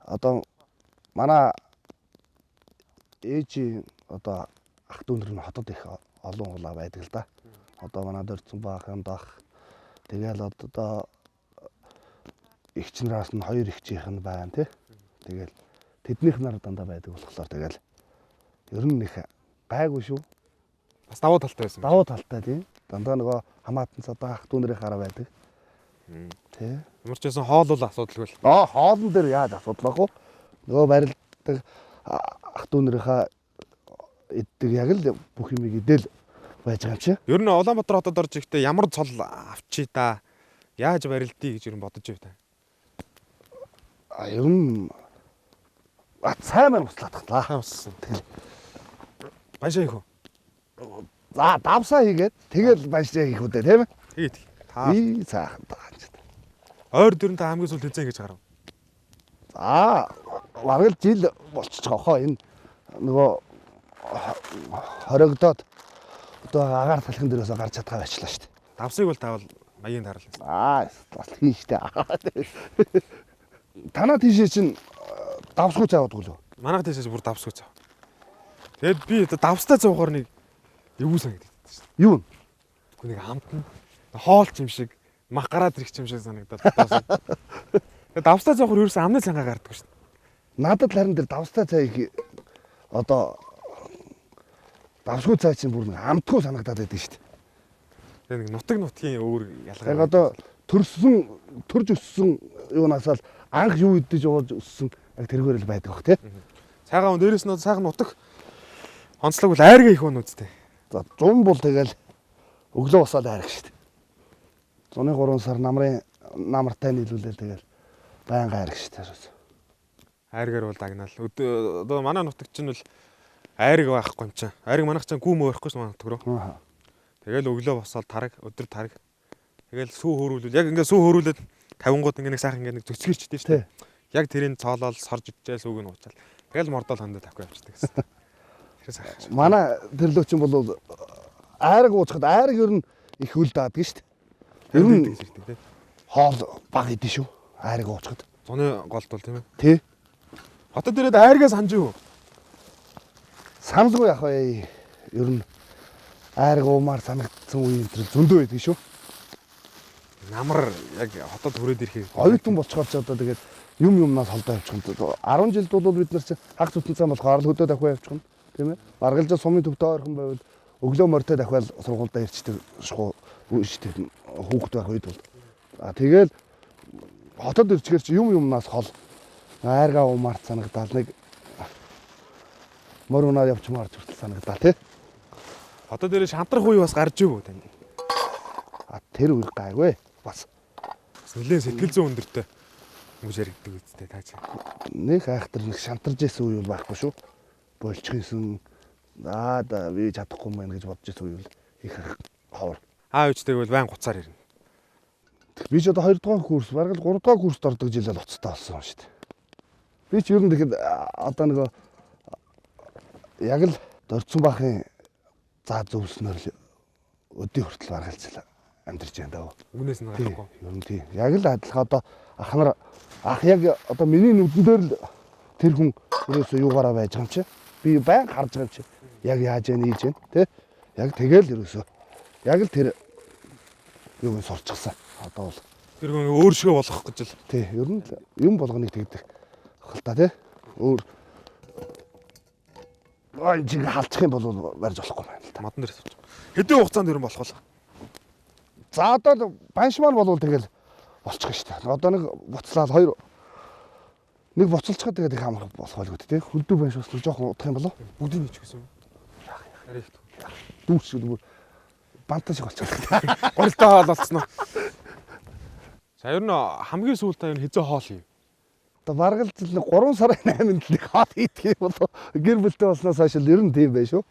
одоо манай ээжийн одоо ах дүүнэр нь хотод их олон улаа байдаг л да. Одоо манай дөрцөн баахан дах тэгэл одоо ихчнээс нь 2 ихчийнх нь байна тий. Тэгэл тэднийх нар дандаа байдаг болохоор тэгэл ер нь их гайгүй шүү. Бас давуу талтай байсан. Давуу талтай тий. Дандаа нөгөө хамаатан цадаа ах дүүнэрийн хараа байдаг. Тий. Ямар ч байсан хоол бол асуудалгүй л. Хоолн дээр яаж асуудал баг уу? Нөгөө барилдаг ах дүүнэрийнхаа иддэг яг л бүх юм идэл байж байгаа юм чи. Ер нь Улаанбаатар хотод орж ирэхдээ ямар цол авчий та яаж барилдъя гэж ер нь бодож байв та. Ер нь сайн мань буслаад таглаа. Хаа уссан. Тэгэл баяшаа хийх үү? За давсаа хийгээд тэгэл баяшаа хийх үү тийм ээ. Тэгээд та И цаахан тааж. ойр дөрөнд та хамгийн сүүл тэнцэн гэж гарав. За бараг л жил болчихж байгаа хоо энэ нөгөө хоригдоод одоо агаар талхин дээрээс гарч чадгаа байчлаа шүү дээ. Давсыг бол тавал маягийн таарал. Бас хийхтэй. Танаа тийшээ чинь давсгүй цаавдгүй лөө. Манайх тийшээс бүр давсгүй цав. Тэгэд би одоо давстай цавгаар нэг эвгүй санагддаг шүү дээ. Юу? Гэхдээ нэг хамтан хоолч юм шиг мах гараад ирэх юм шиг санагдаад давсан. Тэгээд давстай цавгаар ерөөсөн амны цангаа гардаг шүү дээ. Надад харин дээр давстай цайг одоо давсгүй цай чинь бүр нэг амтгүй санагдаад байдаг шүү дээ. Тэгээд нэг нутаг нутгийн өөр ялгаа. Яг одоо төрж өссөн юунаас л анх юу идэж ууж өссөн яг тэргээр л байдаг бох тий. Цайгаа дээрээс нь сайхан нутаг онцлог бол айрга их өнө үстэй. За 100 бол тэгэл өглөө босоод айрах шүү дээ. Зуны 3 сар намартай нийлүүлээ тэгэл байнга айрах шүү дээ. Айргаар бол дагнаал. Одоо манай нутаг чинь бол айраг байхгүй юм чинь. Айраг манайх чинь гүм өөрөхгүй шүү манай нутаг руу. Тэгэл өглөө босоод тараг, өдөр тараг. Тэгэл сүү хөөрүүлвэл яг ингээ сүү хөөрүүлээд 50 ингээ нэг сайхан ингээ нэг зөцгөрчтэй шүү дээ. Яг тэрийг цоолол сорж ичээл сүүг нь уучаал. Тэгэл мордол хандаад тавих явчихдаг гэсэн. Тэр сайхан. Манай тэрлөөчин бол айраг уучхад айраг ер нь их үл даадаг шүү дээ. Ер нь хоол баг идэв шүү. Айраг уучхад. Зуны голд бол тийм ээ. Тий. Хотод ирээд айргаас санаж юу? Саналгүй яах вэ? Ер нь айраг уумаар санагдсан үе энэ зөндөө байдаг шүү. Намар яг хотод хүрээд ирэхийг Оюутан болчихоор ч одоо тэгээд юмнаас холдоо явчихна. 10 жилд бол бид нар чинь хаг зүтэн цаа болох арал хөдөө дахиад явчихна. Тийм ээ. Маргалжаа сумын төвдөө ойрхон байвал өглөө морьтой дахиад сургуультай ирчдэг шхуу үүштэй хүүхэд байх үед бол. Тэгэл хотод ирчихэр чи юмнаас хол айргаа умаарт санагдал нэг морь унаад явчмаар зүртэл санагдал тий. Одоо дээр шантрах үе бас гарч ивүү тань. Тэр үе гайгүй бас. Нэлээд сэтгэл зүйн өндөртэй хүмүүс яригддаг үстэй тааж. Нэг айхтар нэг шантарж исэн үе бол байхгүй шүү. Болчихсон. Да би чадахгүй мэн гэж бодож исэн үе бол их ховор. Үчтэйг бол байн гуцаар ирнэ. Би ч одоо 2 дугаар курс, бараг л 3 дугаар курст ордог жилээр оцтой болсон юм шүү дээ. Би ч ер нь тэгэхэд одоо нэг яг л дорцсон бахын заа зөвснөр л өдий хүртэл баргалцлаа амьдарч байна даа. Үүнээс нь гарахгүй. Ер нь тийм. Яг л адилхан одоо ах яг одоо миний нүдэн дээр л тэр хүн ерөөсөө юугаараа байж байгаа юм чи. Би байн харж байгаа юм чи. Яг яаж яана ийж байна тий. Яг тэгэл ерөөсөө яг л тэр юуг сурчсан. Одоо бол тэр хүн өөр шигэ болох гэж л. тий. Ер нь юм болгоныг тэгдэг. Хэл та тий. Өөр чиг халчих юм бол барьж болохгүй байна л та. Мадан дээр сууж. Хэдэн хугацаанд ер нь болох вэ? За одоо баншмаар болвол тэгэл болчих шүү дээ. Одоо нэг буцлаад нэг буцалчихад тэгээд их амарх болох байлгүй тий. Хөлдөө банш бас нэг жоохон удах юм болов. Бүгдийг нь ч гэсэн юм. Арай их. Дүүс шиг бүр бантан шиг болчихлоо. Горилтой хоол болцсон уу? За ер нь хамгийн сүүлд та ер нь хизээ хоол юм. Одоо бараг л 3 сарын 8-нд нэг хоол идэх юм бол гэр бүлтэй болсноос хойш л ер нь тийм байх шүү.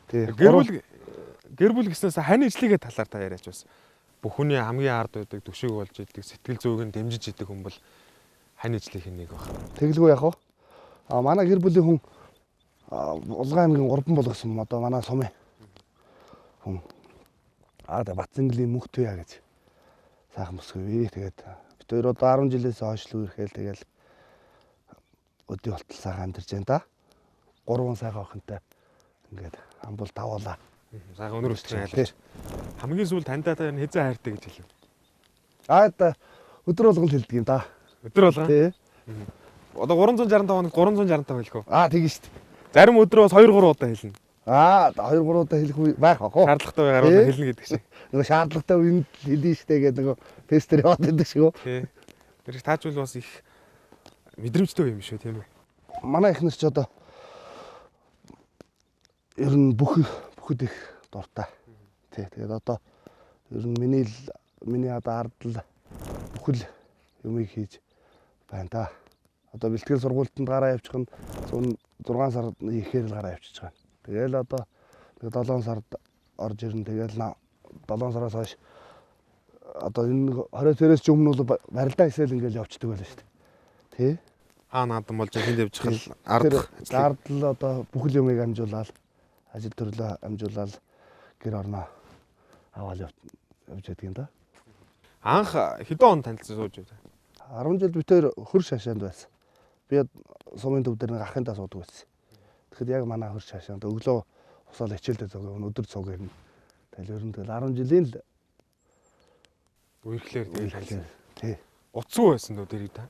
Тий. Гэр бүл гэснээс хань ижлигээ талаар та яриач бас. Бүхний хамгийн ард байдаг төвшиг болж идэг сэтгэл зүйг нь дэмжиж идэг хүн бол хань ижлийнх нэг баг. Тэгэлгүй яах вэ? Манай гэр бүлийн хүн Улгаан аймгийн 3 болгосон одоо манай сумын хүн Батцанглийн мөнхтөе гэж сайхан мөсгөө. Тэгээд бид хоёр одоо 10 жилээс хойш л үерхэл тэгэл өдий болтол сайхан амьдарч байна да. 3 сайхан охинтой ингээд амбул давуулаа. Сайхан өнөр өсч айлж. Хамгийн сүүлд таньдаа та хизээ хайртай гэж хэлв. Өдөр болгон хэлдэг юм да. Өдөр болгон. Тий. Одоо 365 хоног 365 хэлэх үү? Тэгнь шүү дээ. Зарим өдрөө 2 3 удаа хэлнэ. 2 3 удаа хэлэх үе байх аа. Шаардлагатай байгаар хэлнэ гэдэг шиг. Нөгөө шаардлагатай үенд хэлнэ штэ гэдэг нөгөө фестер яваад байдаг шиг үү. Тий. Тэр их таажвал бас их мэдрэмжтэй юм шүү тийм ээ. Манай ихнэр ч одоо ер нь бүхэд их дуртай. Тий. Тэгээд одоо ер нь миний одоо ардл бүхэл юмыг хийж байна да. Одоо бэлтгэл сургуультанд гараа явчих нь 6 сард ихээр л гараа явчихж байгаа. Тэгэл одоо 7 сард орж ирнэ. Тэгэл 7 сараас хойш одоо энэ 20 цэрээс ч өмнө бол барилдаа хийсэл ингээл явчихдаг байлаа шүү дээ. Тий? Наадам болж энд явж хал ардл одоо бүхэл юмыг амжуулаад ажил төрлөө амжуулаад гэр орноо аваад явж байдаг юм да. Анх хэдэн он танилцсан сууж байна? 10 жил битээр хөр шашаанд байсан. Би сумын төв дээр нэг ахынтаа суудаг байсан. Тэгэхэд яг манай хөр шашаанд өглөө усаал хичээлдээ зогоо өдөр цуг ирнэ. Тэгэл ер нь тэгэл 10 жилийн л үерхлээр тэгэл хэлсэн. Тий. Утсгүй байсан дөө тэрийг та.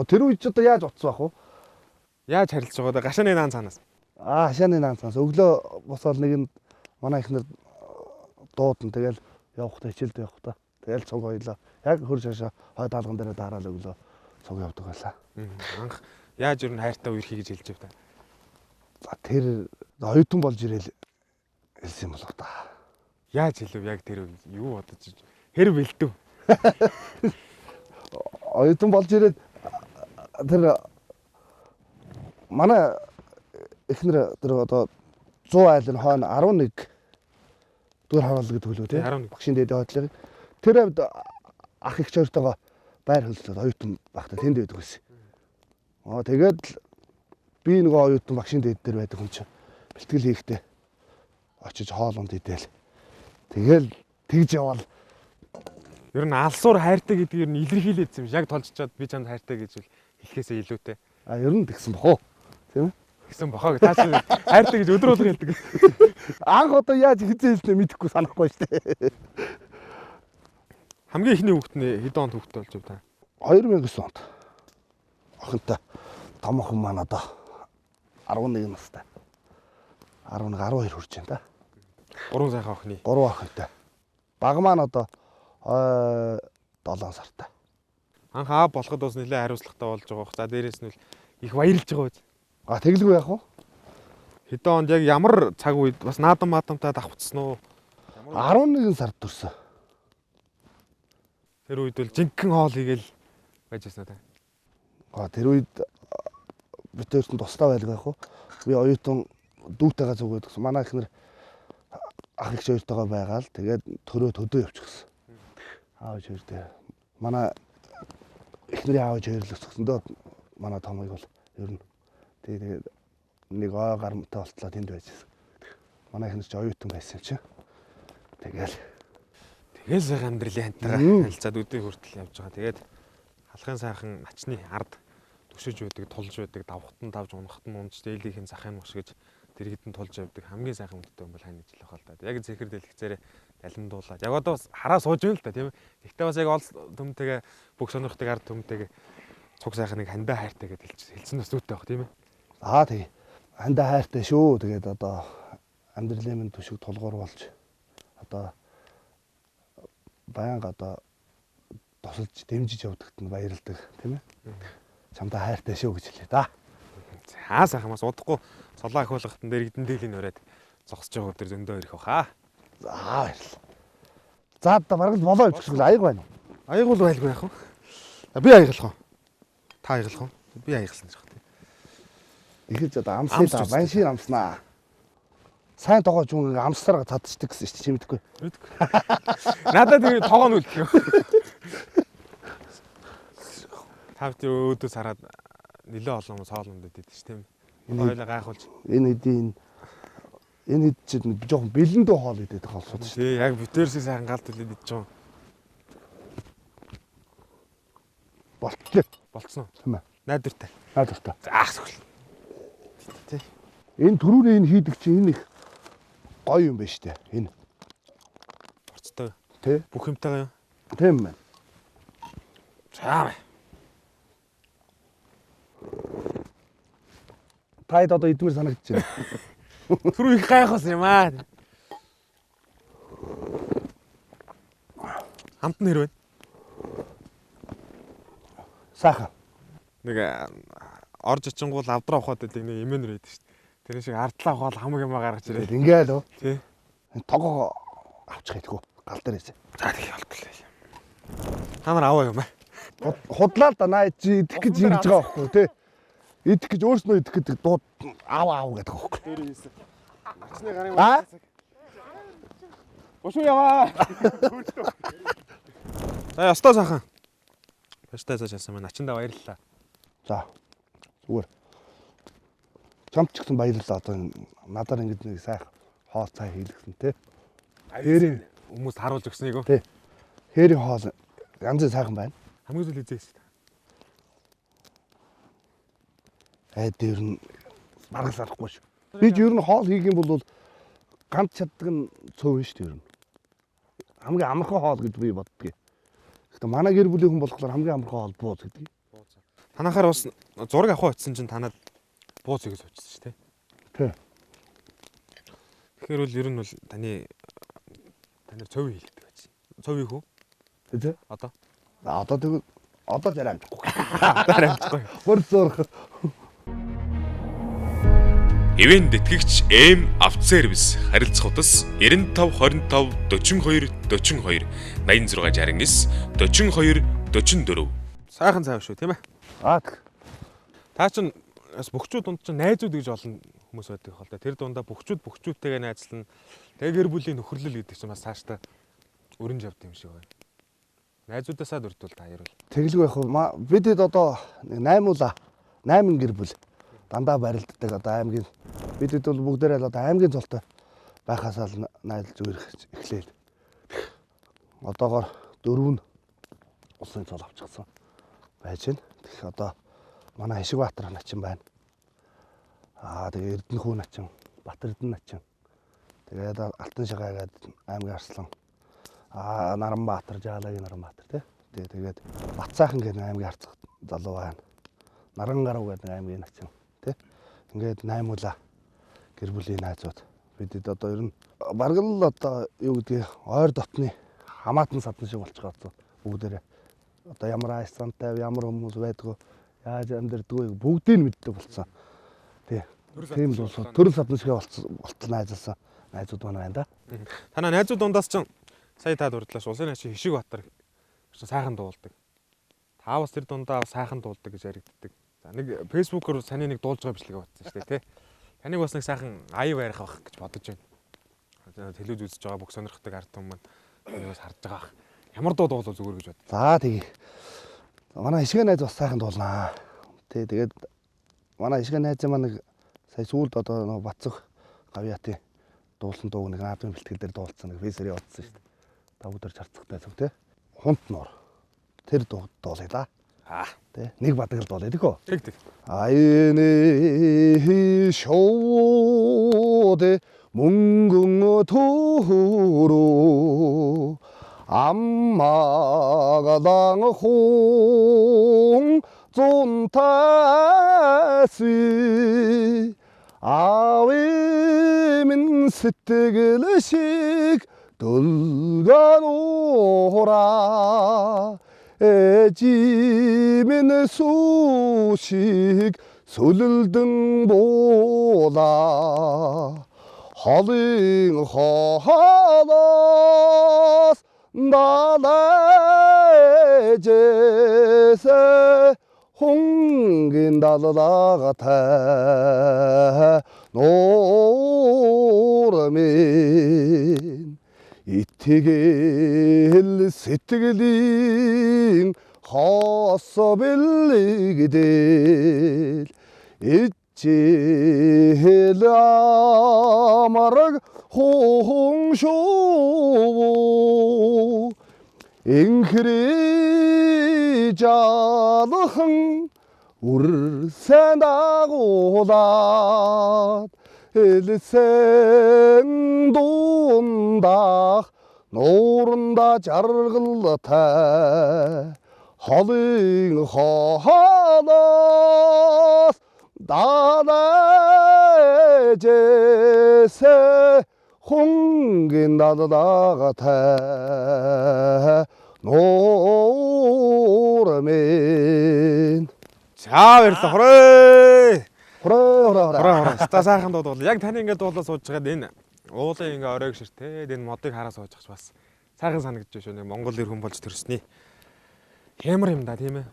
Тэр үед ч одоо яаж утас байх вэ? Яаж харилцаж байгаа даа гашааны наан цаанаас. Хашааны наан цаанаас өглөө босоод нэгэнд манай ихнэр дуудана. Тэгэл явахдаа хичээлдээ явахдаа. Тэгэл цуг хоёлоо. Яг хөр шашаа хой даалган дээр дараал өглөө цуг явдаг байлаа. Анх яаж ер нь хайртай үерхий гэж хэлж байв та. Тэр оюутан болж ирээл хэлсэн юм болоо та. Яаж хэлв яг тэр юу бодож хэр бэлдэв? Оюутан болж ирээд тэр манай эхнэр тэр одоо 100 айлын хойно 11 дүр хараал гэдэг хөлөө тий. Багшийн дээд хойдлыг тэр хувьд ах их чойртойгоо байр хөлсөд оюутан багтаа тэнд байдаг байсан. Тэгээд л би нөгөө оюутан багшийн дээд дээр байдаг хүн чинь бэлтгэл хийхдээ очиж хоолунд идээл. Тэгэл тэгж явал. Ер нь алсуур хайртай гэдгийг ер нь илэрхийлээдсэн юм. Яг толж чад би чанд хайртай гэж хэлэхээсээ илүүтэй. Ер нь тэгсэн бохоо. Тийм ээ? Тэгсэн бохоо. Таа чи хайртай гэж өдөр болгон хэлдэг. Анх одоо яаж хизээлснээ мэдэхгүй санахгүй шүү дээ. Хамгийн ихний хүүхэд нь хэдэн онд хүүхэд болж байна та? 2009 онд. охинтой том охин маань одоо 11 настай. 11 12 хүрч байна да. 3 сайхан охины. 3 охинтой. Баг маань одоо 7 сартай. Анх аав болоход бас нэлээд хариуцлагатай болж байгаа бох. За дээрээс нь их баярлж байгаа биз. А тэгэлгүй яах вэ? Хэдэн онд яг ямар цаг үед бас наадамтай давхцсан уу? 11 сард төрсөн. Тэр үед бол жинхэнэ хоол хийгээл байж байсан та. Тэр үед битэрсэн тусдаа байлгаа яах вэ? Би оюутан дүүтэйгээ зүгээд гэсэн. Манай ихнэр ах их хоёртойгоо байгаал. Тэгээд төрөө төдөө явчихсан. Аав хоёр дээр. Манай ихнэрийн аав хоёр л өсгсөн дөө. Манай томыг бол ер нь тэгээд нэг ой гарамтай болтлоо тэнд байжсэн. Манай ихнэр ч оюутан байсан юм чи. Тэгэл сайхан амьдралын хантайгаа хэлцаад өдөө хүртэл явж байгаа. Тэгээд халахын сайхан начны ард төшөж байдаг, тулж байдаг, давхтан тавж унахт нь унж дээлийнхэн захын муш гэж тэр хэдэн тулж явдаг хамгийн сайхан үнэтэй юм бол хань ижил байх л да. Яг зэхэр дэлгэцээрээ далимдуулаад. Яг одоо бас хараа сууж байна л да тийм ээ. Гэхдээ бас яг ол төмтэйгээ бүх сонирхтыг ард төмтэйгээ цуг сайхныг хандаа хайртайгээд хэлсэн бас зүйтэй байх тийм ээ. Аа тий. Хандаа хайртай шүү. Тэгээд одоо амьдралын минь төшөг тулгуур болж одоо баянга одоо тусалж дэмжиж явдагт нь баярлдаг тийм ээ. Чамдаа хайртай шүү гэж хэлээ да. За сайхан бас удахгүй солоо ахиулгахтан дээр эдэн дээлийн ураад зогсож байгаа өдөр зөндөө ирэх баха. За баярлалаа. За одоо бараг л болоо явчих шиг аяг байна уу? Аягуул байлгүй яах вэ? Би аяглах уу? Та аяглах уу? Би аягласан гэж байна. Ихэж одоо амсны да баншир амснаа. Сайн тогоо жүн амсараа цадчдаг гэсэн чи мэдгүй. Надад тэр тогоо нь үлдэх. Тав тэр өөдөөс хараад нэлээ олон соолонд өгдөг шүү дээ. Хойлоо гайхуулж. Энэ хэд чинь жоохон бэлэндөө хоол идэх болсон шүү дээ. Яг битэрсээ сайхан галт төлөд идэж байгаа. Болтлоо. Болцсон. Тийм ээ. Найдвартай. Заах сүгэл. Тэ. Энэ түрүүний энэ хийдэг чинь энэ их гоё юм байна шүү дээ. Энэ. Борцтой. Тэ. Бүх юмтайгаа юм. Тийм ээ. За. Таад одоо идмэр санагдаж байна. Түрүү их гайхаас юм аа. Хамт нэр байна. Сайхан. Нэг орж очингуул авдраа ухаад байдаг нэг имэнэр байдаг шүү дээ. Тэр шиг ардлаа ухаал хамаг юм гаргаж ирээ. Ингээл үү? Тий. Тогоо авчих хэрэггүй. Гал дээрээс. За тэг болтлоо. Та нар аваа юм аа. Худлаа л да наа чи идэх гэж ингэж байгаа байхгүй тий. Идэх гэж өөрснөө идэх гэдэг дууд аав гэдэг байхгүй. Начны гарын аа. Бошуу яваа. За ястаа сайхан. Баяртай заасан маань ачиндаа баярлалаа. За. Зүгээр. Чамд ч гэсэн баярлалаа. Одоо надаар ингэж нэг сайхан хоол цай хийлгсэн тий. Хээрийн хүмүүс харуулж өгснийг үү? Тий. Хээрийн хоол янз бүр сайхан байна. Хамгийн зүйл үзээс. Дээр нь маргал арахгүй шүү. Би ч ер нь хоол хийх юм бол ганц чаддаг нь цөв шүү дээ ер нь. Хамгийн амархан хоол гэж би боддгийг. Гэхдээ манай гэр бүлийн хүн болохоор хамгийн амархан хоол бууз гэдэг. Танахаар бас зураг авах очсон чинь танад бууз өгөөс очсон шүү дээ. Тий. Тэгэхээр бол ер нь бол таны цөв хийлдэг байж. Цөв хийх үү? Тий. Одоо. Одоо тэгвэл одоо зарай амжихгүй. Зарай амжихгүй. Бүр зурх. Ивэн тэтгэгч М автосервис харилцах утас 95 25 42 42 86 69 42 44. Сайхан цайв шүү тийм ээ. Та чинь бас бөхчүүд дунд чинь найзууд гэж олон хүмүүс байдаг хол та. Тэр дундаа бөхчүүдтэйгээ найзлана. Тэгээ гэр бүлийн нөхөрлөл гэдэг чинь бас цаашдаа өрнж явд юм шиг байна. Найзуудаасаа дурдвал та хоёр бол. Тэглгүй яг бидэд одоо 8 гэр бүл дандаа барилддаг одоо аймгийн бидэд бол бүгдээрээ л одоо аймгийн цолтой байхасаа л найдал зүгээр эхлэв. Одоогоор 4 улсын цол авчихсан байж байна. Тэгэх одоо манай Хишигбаатар начин байна. Тэгээ Эрдэнэхүү начин, Батэрдэн начин. Тэгээд Алтан шагаа гэдэг аймгийн Арслан. Наранбаатар, Жаалагийн Наранбаатар тий. Тэгээд Батсайхан гэх аймгийн Арцах залуу байна. Нарангарав гэдэг нэг аймгийн начин тий. Ингээд 8 улаа гэр бүлийн найзууд бидэд одоо ер нь бараг л одоо юу гэдгийг ойр дотны хамаатан садан шиг болчихгоо бүгдээрээ одоо ямар айсантай ямар хүмүүс байдгүй яаж амьдэрдгүй бүгдийг мэддэг болсон. Тий. Тийм л болсон. Төрөл садан шиг болтол найзалсан найзууд байна да. Танаа найзууд дундаас ч сая та дурдлааш улсын хашиг Хишиг Баатар сайхан дуулдаг. Та бас тэр дундаа сайхан дуулдаг гэж яригддаг. За нэг фэйсбүүкээр саний нэг дуулж байгаа бичлэгээ батсан шүү дээ тий. Таныг бас нэг сайхан аяв ярих авах гэж бодож байна. Телевиз үзэж байгаа бүх сонирхдаг ард түмэн бас харж байгаа. Ямар дуу дуулах зүгээр гэж бод. За тэгээ. Манай Хишиг найз бас сайхан дуулнаа. Тий тэгээд манай Хишиг найз маань нэг сая сүүлд одоо нэг Бацах Гавьяатын дуулсан дуу нэг наадмын бэлтгэл дээр дуулсан нэг фэйсээр явуулсан шүү дээ. Та бүдэр чарцахтай зүг тий. Хунт нор. Тэр дуулъя да. Тий. Нэг бадаг л дуулъя тэхөө. Тэг. 아이네 쇼데 뭉궁 토로 암마가당 홍 존타시 아위민 스뜨글식 돌가노라 에지민 소식 솔등보다 허링 허하다스 나라제세 홍긴다다 같아 노르민 이티길 시티길링 허서빌리기들 이치힐아마락 홍쇼 잉크리자르흥 울센다고다 일생돈다 노른다 자르글라타 허링 허하다 나라제세 홍긴다다 같아 노르민 За баярлалаа. Хорой. 호라 Ста сайхан дуу. Яг таны ингээд дуулаа сууж байгаад энэ уулын ингээ оройг ширтээд энэ модыг хараа сууж ах бас сайхан санагдаж шүү. Нэг Монгол ир хүн болж төрсний. Хэмэр юм да тийм ээ.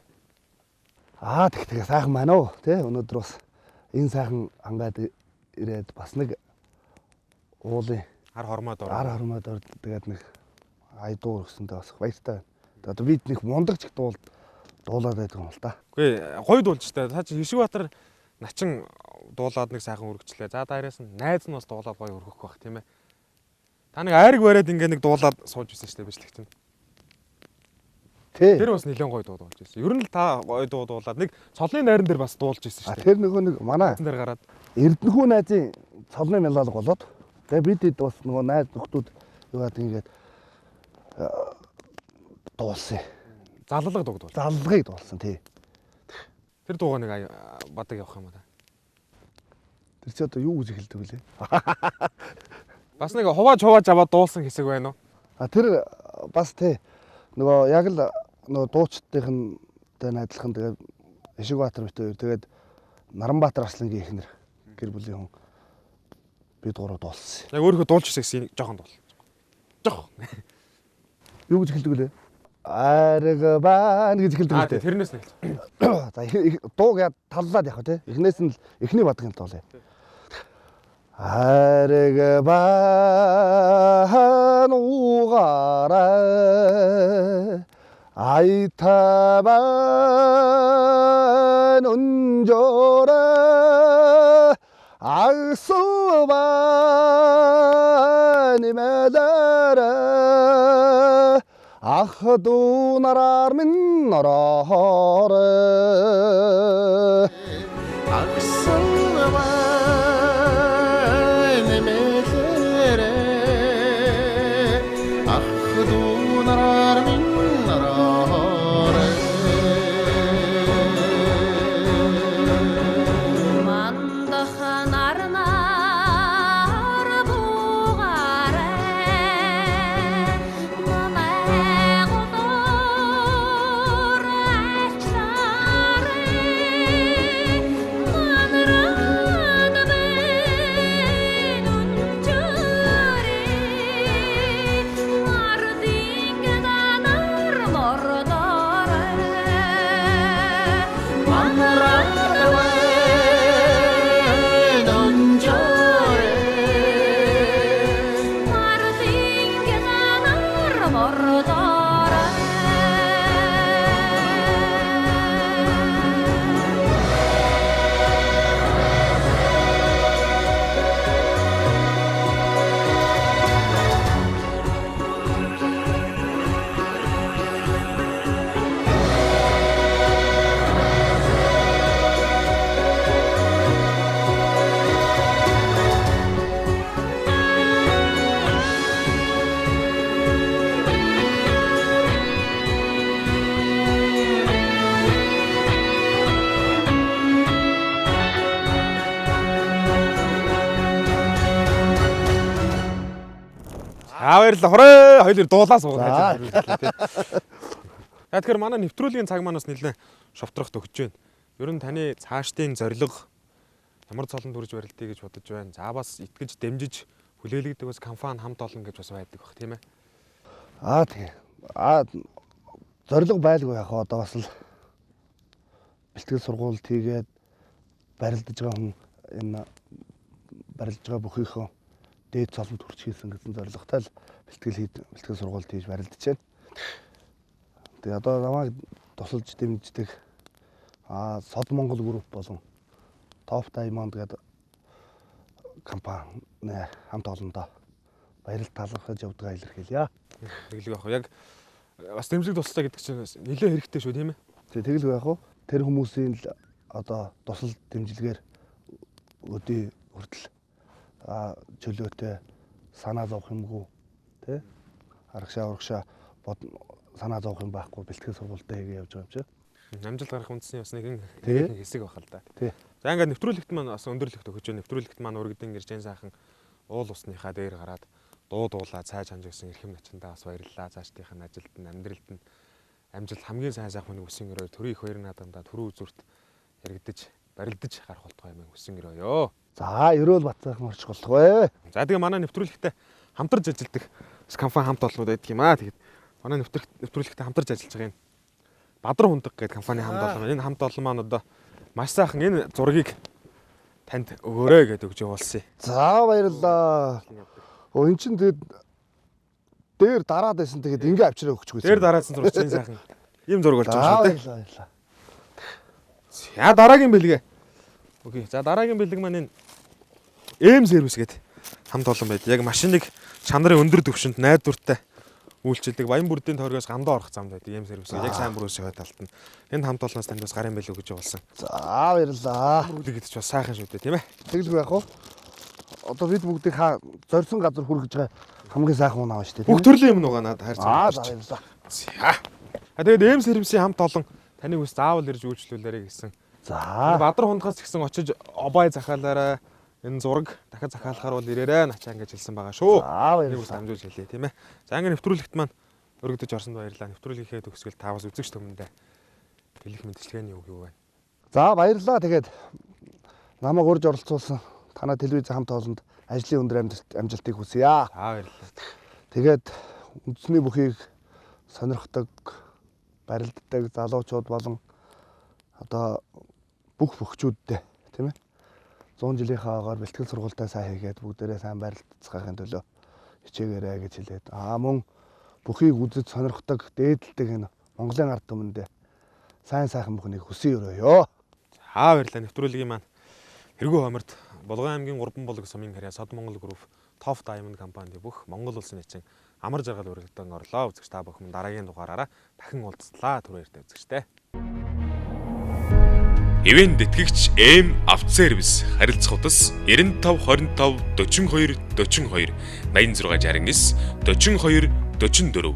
тэгээ сайхан байна уу тий өнөөдөр бас энэ сайхан ангаад ирээд бас нэг уулын Ар хормоод ороод тэгээд нэг айдуу өгсөндөө бас баяртай байна. Одоо бид нэг мундагч их дуулаад байдаг юм л да. Үгүй гоё дуулж та. Та чи Хишиг Баатар начин дуулаад нэг сайхан үргэлжлээ. За дээрээс нь найз нь бас дуулаад гоё өргөх байх тийм ээ. Та нэг айраг бариад ингээ нэг дуулаад сууж ирсэн шүү дээ бичлэгт нь. Тий. Тэр бас нэлээд гоё дуу дуулж ирсэн. Ер нь л та гоё дуу дуулаад нэг цолны найран дээр бас дуулж ирсэн шүү дээ. Тэр нөгөө нэг манай Тэр гараад Эрдэнэхүү найзын цолны мелалог болоод тэгээд бид бас нөгөө найз нөхдүүд юу гэдэг ингээд дуулсан. заллага дуу дуулж. Заллагыг дуулсан тий. Тэр дуугаа нэг бадаг явах юм да. Тэр чи одоо юу гэж хэлдэг вүлээ? Бас нэг хувааж аваад дуулсан хэсэг байна уу? Тэр бас тий. Нөгөө яг л нөгөө дуучдынхантай найзлахын тэгээд Хишиг Баатар битээ тэгээд Наранбаатар Арслангийн эхнэр гэр бүлийн хүн бид гурав дуулсан. Яг өөрөө дуулж ирсэн жоохон дуул. Жоох. Юу гэж хэлдэг вүлээ? Арга баан гэж хэлдэг үү? Тэрнээс нэг. За дууг яа таллаад явах тий. Эхнээс нь эхний бадгийн дуулаа. Арга баан угара 아이타반 운조라 악수반이 매달아 아흐두 나라민 나라하래 악수반이 매달아 아흐두 나라민 나라하래 За баярлалаа. Хорой хоёул дуулаа суугаад ажил хийлээ. За тэгэхээр манай нэвтрүүлгийн цаг маань бас нэлээд шовтрох төгсөж байна. Ер нь таны цаашдын зорилго ямар цолонд хүрж барилдъя гэж бодож байна. За бас итгэж дэмжиж хүлээлгдэг бас компани хамт олон гэж бас байдаг бах тийм ээ. Тэгээ. Зорилго байлгүй яг одоо бас л бэлтгэл сургуульд хийгээд барилдаж байгаа хүн энэ барилдаж байгаа бүхийхөө дээд цолонд хүрч хийсэн гэсэн зорилготой л бэлтгэл сургуульд хийж барилдаж байна. Тэгээ одоо намайг тусалж дэмждэг Сод Монгол групп болон Top Diamond гэдэг компани хамт олондоо баярал талархаж явдгаа илэрхийлье. Тэглэг яг яг бас дэмжлэг туслаа гэдэг чинь нэлээд хэрэгтэй шүү тийм ээ. Тэглэг яг уу тэр хүмүүсийн л одоо тусал дэмжлэгээр өдөө хүртэл чөлөөтэй санаа зовх юмгүй тий аргашаа урагшаа санаа зовх юм байхгүй бэлтгэл сургуультай хийгээ явж байгаа юм чи. Амжилт гарах үндэсний бас нэгэн хэсэг байх л да. За ингээд нэвтрүүлэгт маань бас өндөрлөгт өгч байна. Нэвтрүүлэгт маань урагдсан гэржэн сайхан уул усныхаа дээр гараад дуулаа цайж ханж өгсөн эрхэм начиндаа бас баярлалаа. Цаашдынх нь ажилд нь амьдралд нь амжилт хамгийн сайн сайхан хүнийг хүсэн өрөө төрийн их баярын наадамдаа түрүү үзүүрт яригдаж барилдаж гарах болтгой юм хүсэн өрөөё. За ерөөл бацаах морч болтгой. За тэгээ манай нэвтрүүлэгтээ хамтарч ажилладаг компани хамт олнууд байдаг юм аа. Тэгээд манай нэвтрүүлэгтээ хамтарч ажиллаж байгаа юм. Бадар хундаг гэдэг компани хамт олон. Энэ хамт олон маань одоо маш сайхан энэ зургийг танд өгөөрэй гэдэг өгж явуулсан. За баярлалаа. Энэ чинь тэгээд дээр дараад байсан тэгээд ингээ авчираа өгчихгүй. Дээр дараадсан зураг чинь сайхан ийм зураг болж байгаа шүү дээ. Баярлалаа. За дараагийн бэлгээ. Окей. За дараагийн бэлэг маань энэ эм сервис гэдэг хамт олон байд. Яг машиныг чанарын өндөр түвшинд найдвартай үйлчилдэг баян бүрдийн тойргоос гамдаа орох замд байдаг эм сервис. Яг сайн бүрөөсөө талд нь. Энэ хамт олноос танд бас гарын бэлэг өгж явуулсан. За баярлалаа. Бүгд ч бас сайхан шүү дээ, тийм ээ. Тэглгүй яг уу. Одоо бид бүгдийг зорьсон газар хүргэж байгаа хамгийн сайхан хүн аваа шүү дээ. Бүх төрлийн юм нугаа надад хайр За баярлалаа. Тэгээд эм сервисийн хамт олон таныг бас заавал ирж үйлчлүүлээрэй гэсэн. За Бадар хундгаас гисэн очиж обой захиалаарай. Энэ зураг дахиад захиалахаар бол ирээрэй начаа ингэж хэлсэн байгаа шүү. За Нэг ус дамжуулж хэлье тийм ээ. За ингэ нэвтрүүлэгт маань өргөдөж орсонд баярлалаа. Нэвтрүүлгийнхээ төгсгөл таваас үзэгч түмэндээ хэлэх мэдчилгээний үг юу вэ? За баярлалаа. Тэгээд намайг урьж оролцуулсан танай телевиз хамт олонд ажлын өндөр амжилтыг хүсье. За баярлалаа. Тэгээд үндэсний бүхийг сонирхдаг, барилддаг залуучууд болон одоо бүх бөхчүүдтэй тийм ээ 100 жилийнхаа агаар бэлтгэл сургуультай сайн хийгээд бүгдээрээ сайн барилдцахын төлөө хичээгээрэй гэж хэлээд мөн бүхийг үзэж сонирхдаг, дээдэлдэг энэ Монголын ард түмэндээ сайн сайхан бүхнийг хүсэн өрөөё. За баярлалаа. Нэвтрүүлгийн маань Хэргүү хоморт Булган аймгийн 3 булаг сумын харьяа Сод Монгол групп Top Diamond компанид бүх Монгол улсын эцэг амар жаргал өргөдөн орлоо. Үзэгч та бүхэн дараагийн дугаараараа дахин уулзлаа. Түр баяртай үзэгчтэй. Ивэнд итгэгч эм автосервис харилцах утас 95 25 42 42 86 69 42 44.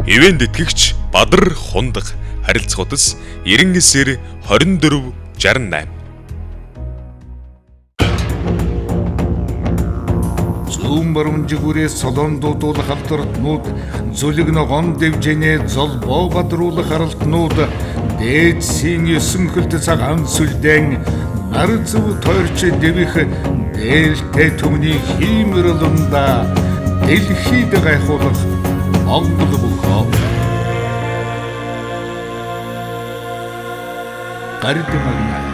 Ивэнд итгэгч Бадар хундаг харилцах утас 99 24 68. Зүүн баруунжигүрээс солон дуудуулах халдвартнууд, зүлэг ногоон дэвжэнэ золбоо бадруулах харалтнууд, дээдсийн 9 хөлт цагаан сүлдэн, нар зөв тойрч дэвих дээлтэй төмний хиймэрлэнда дэлхийд гайхуулах Монгол бүхөө. Гардемагнай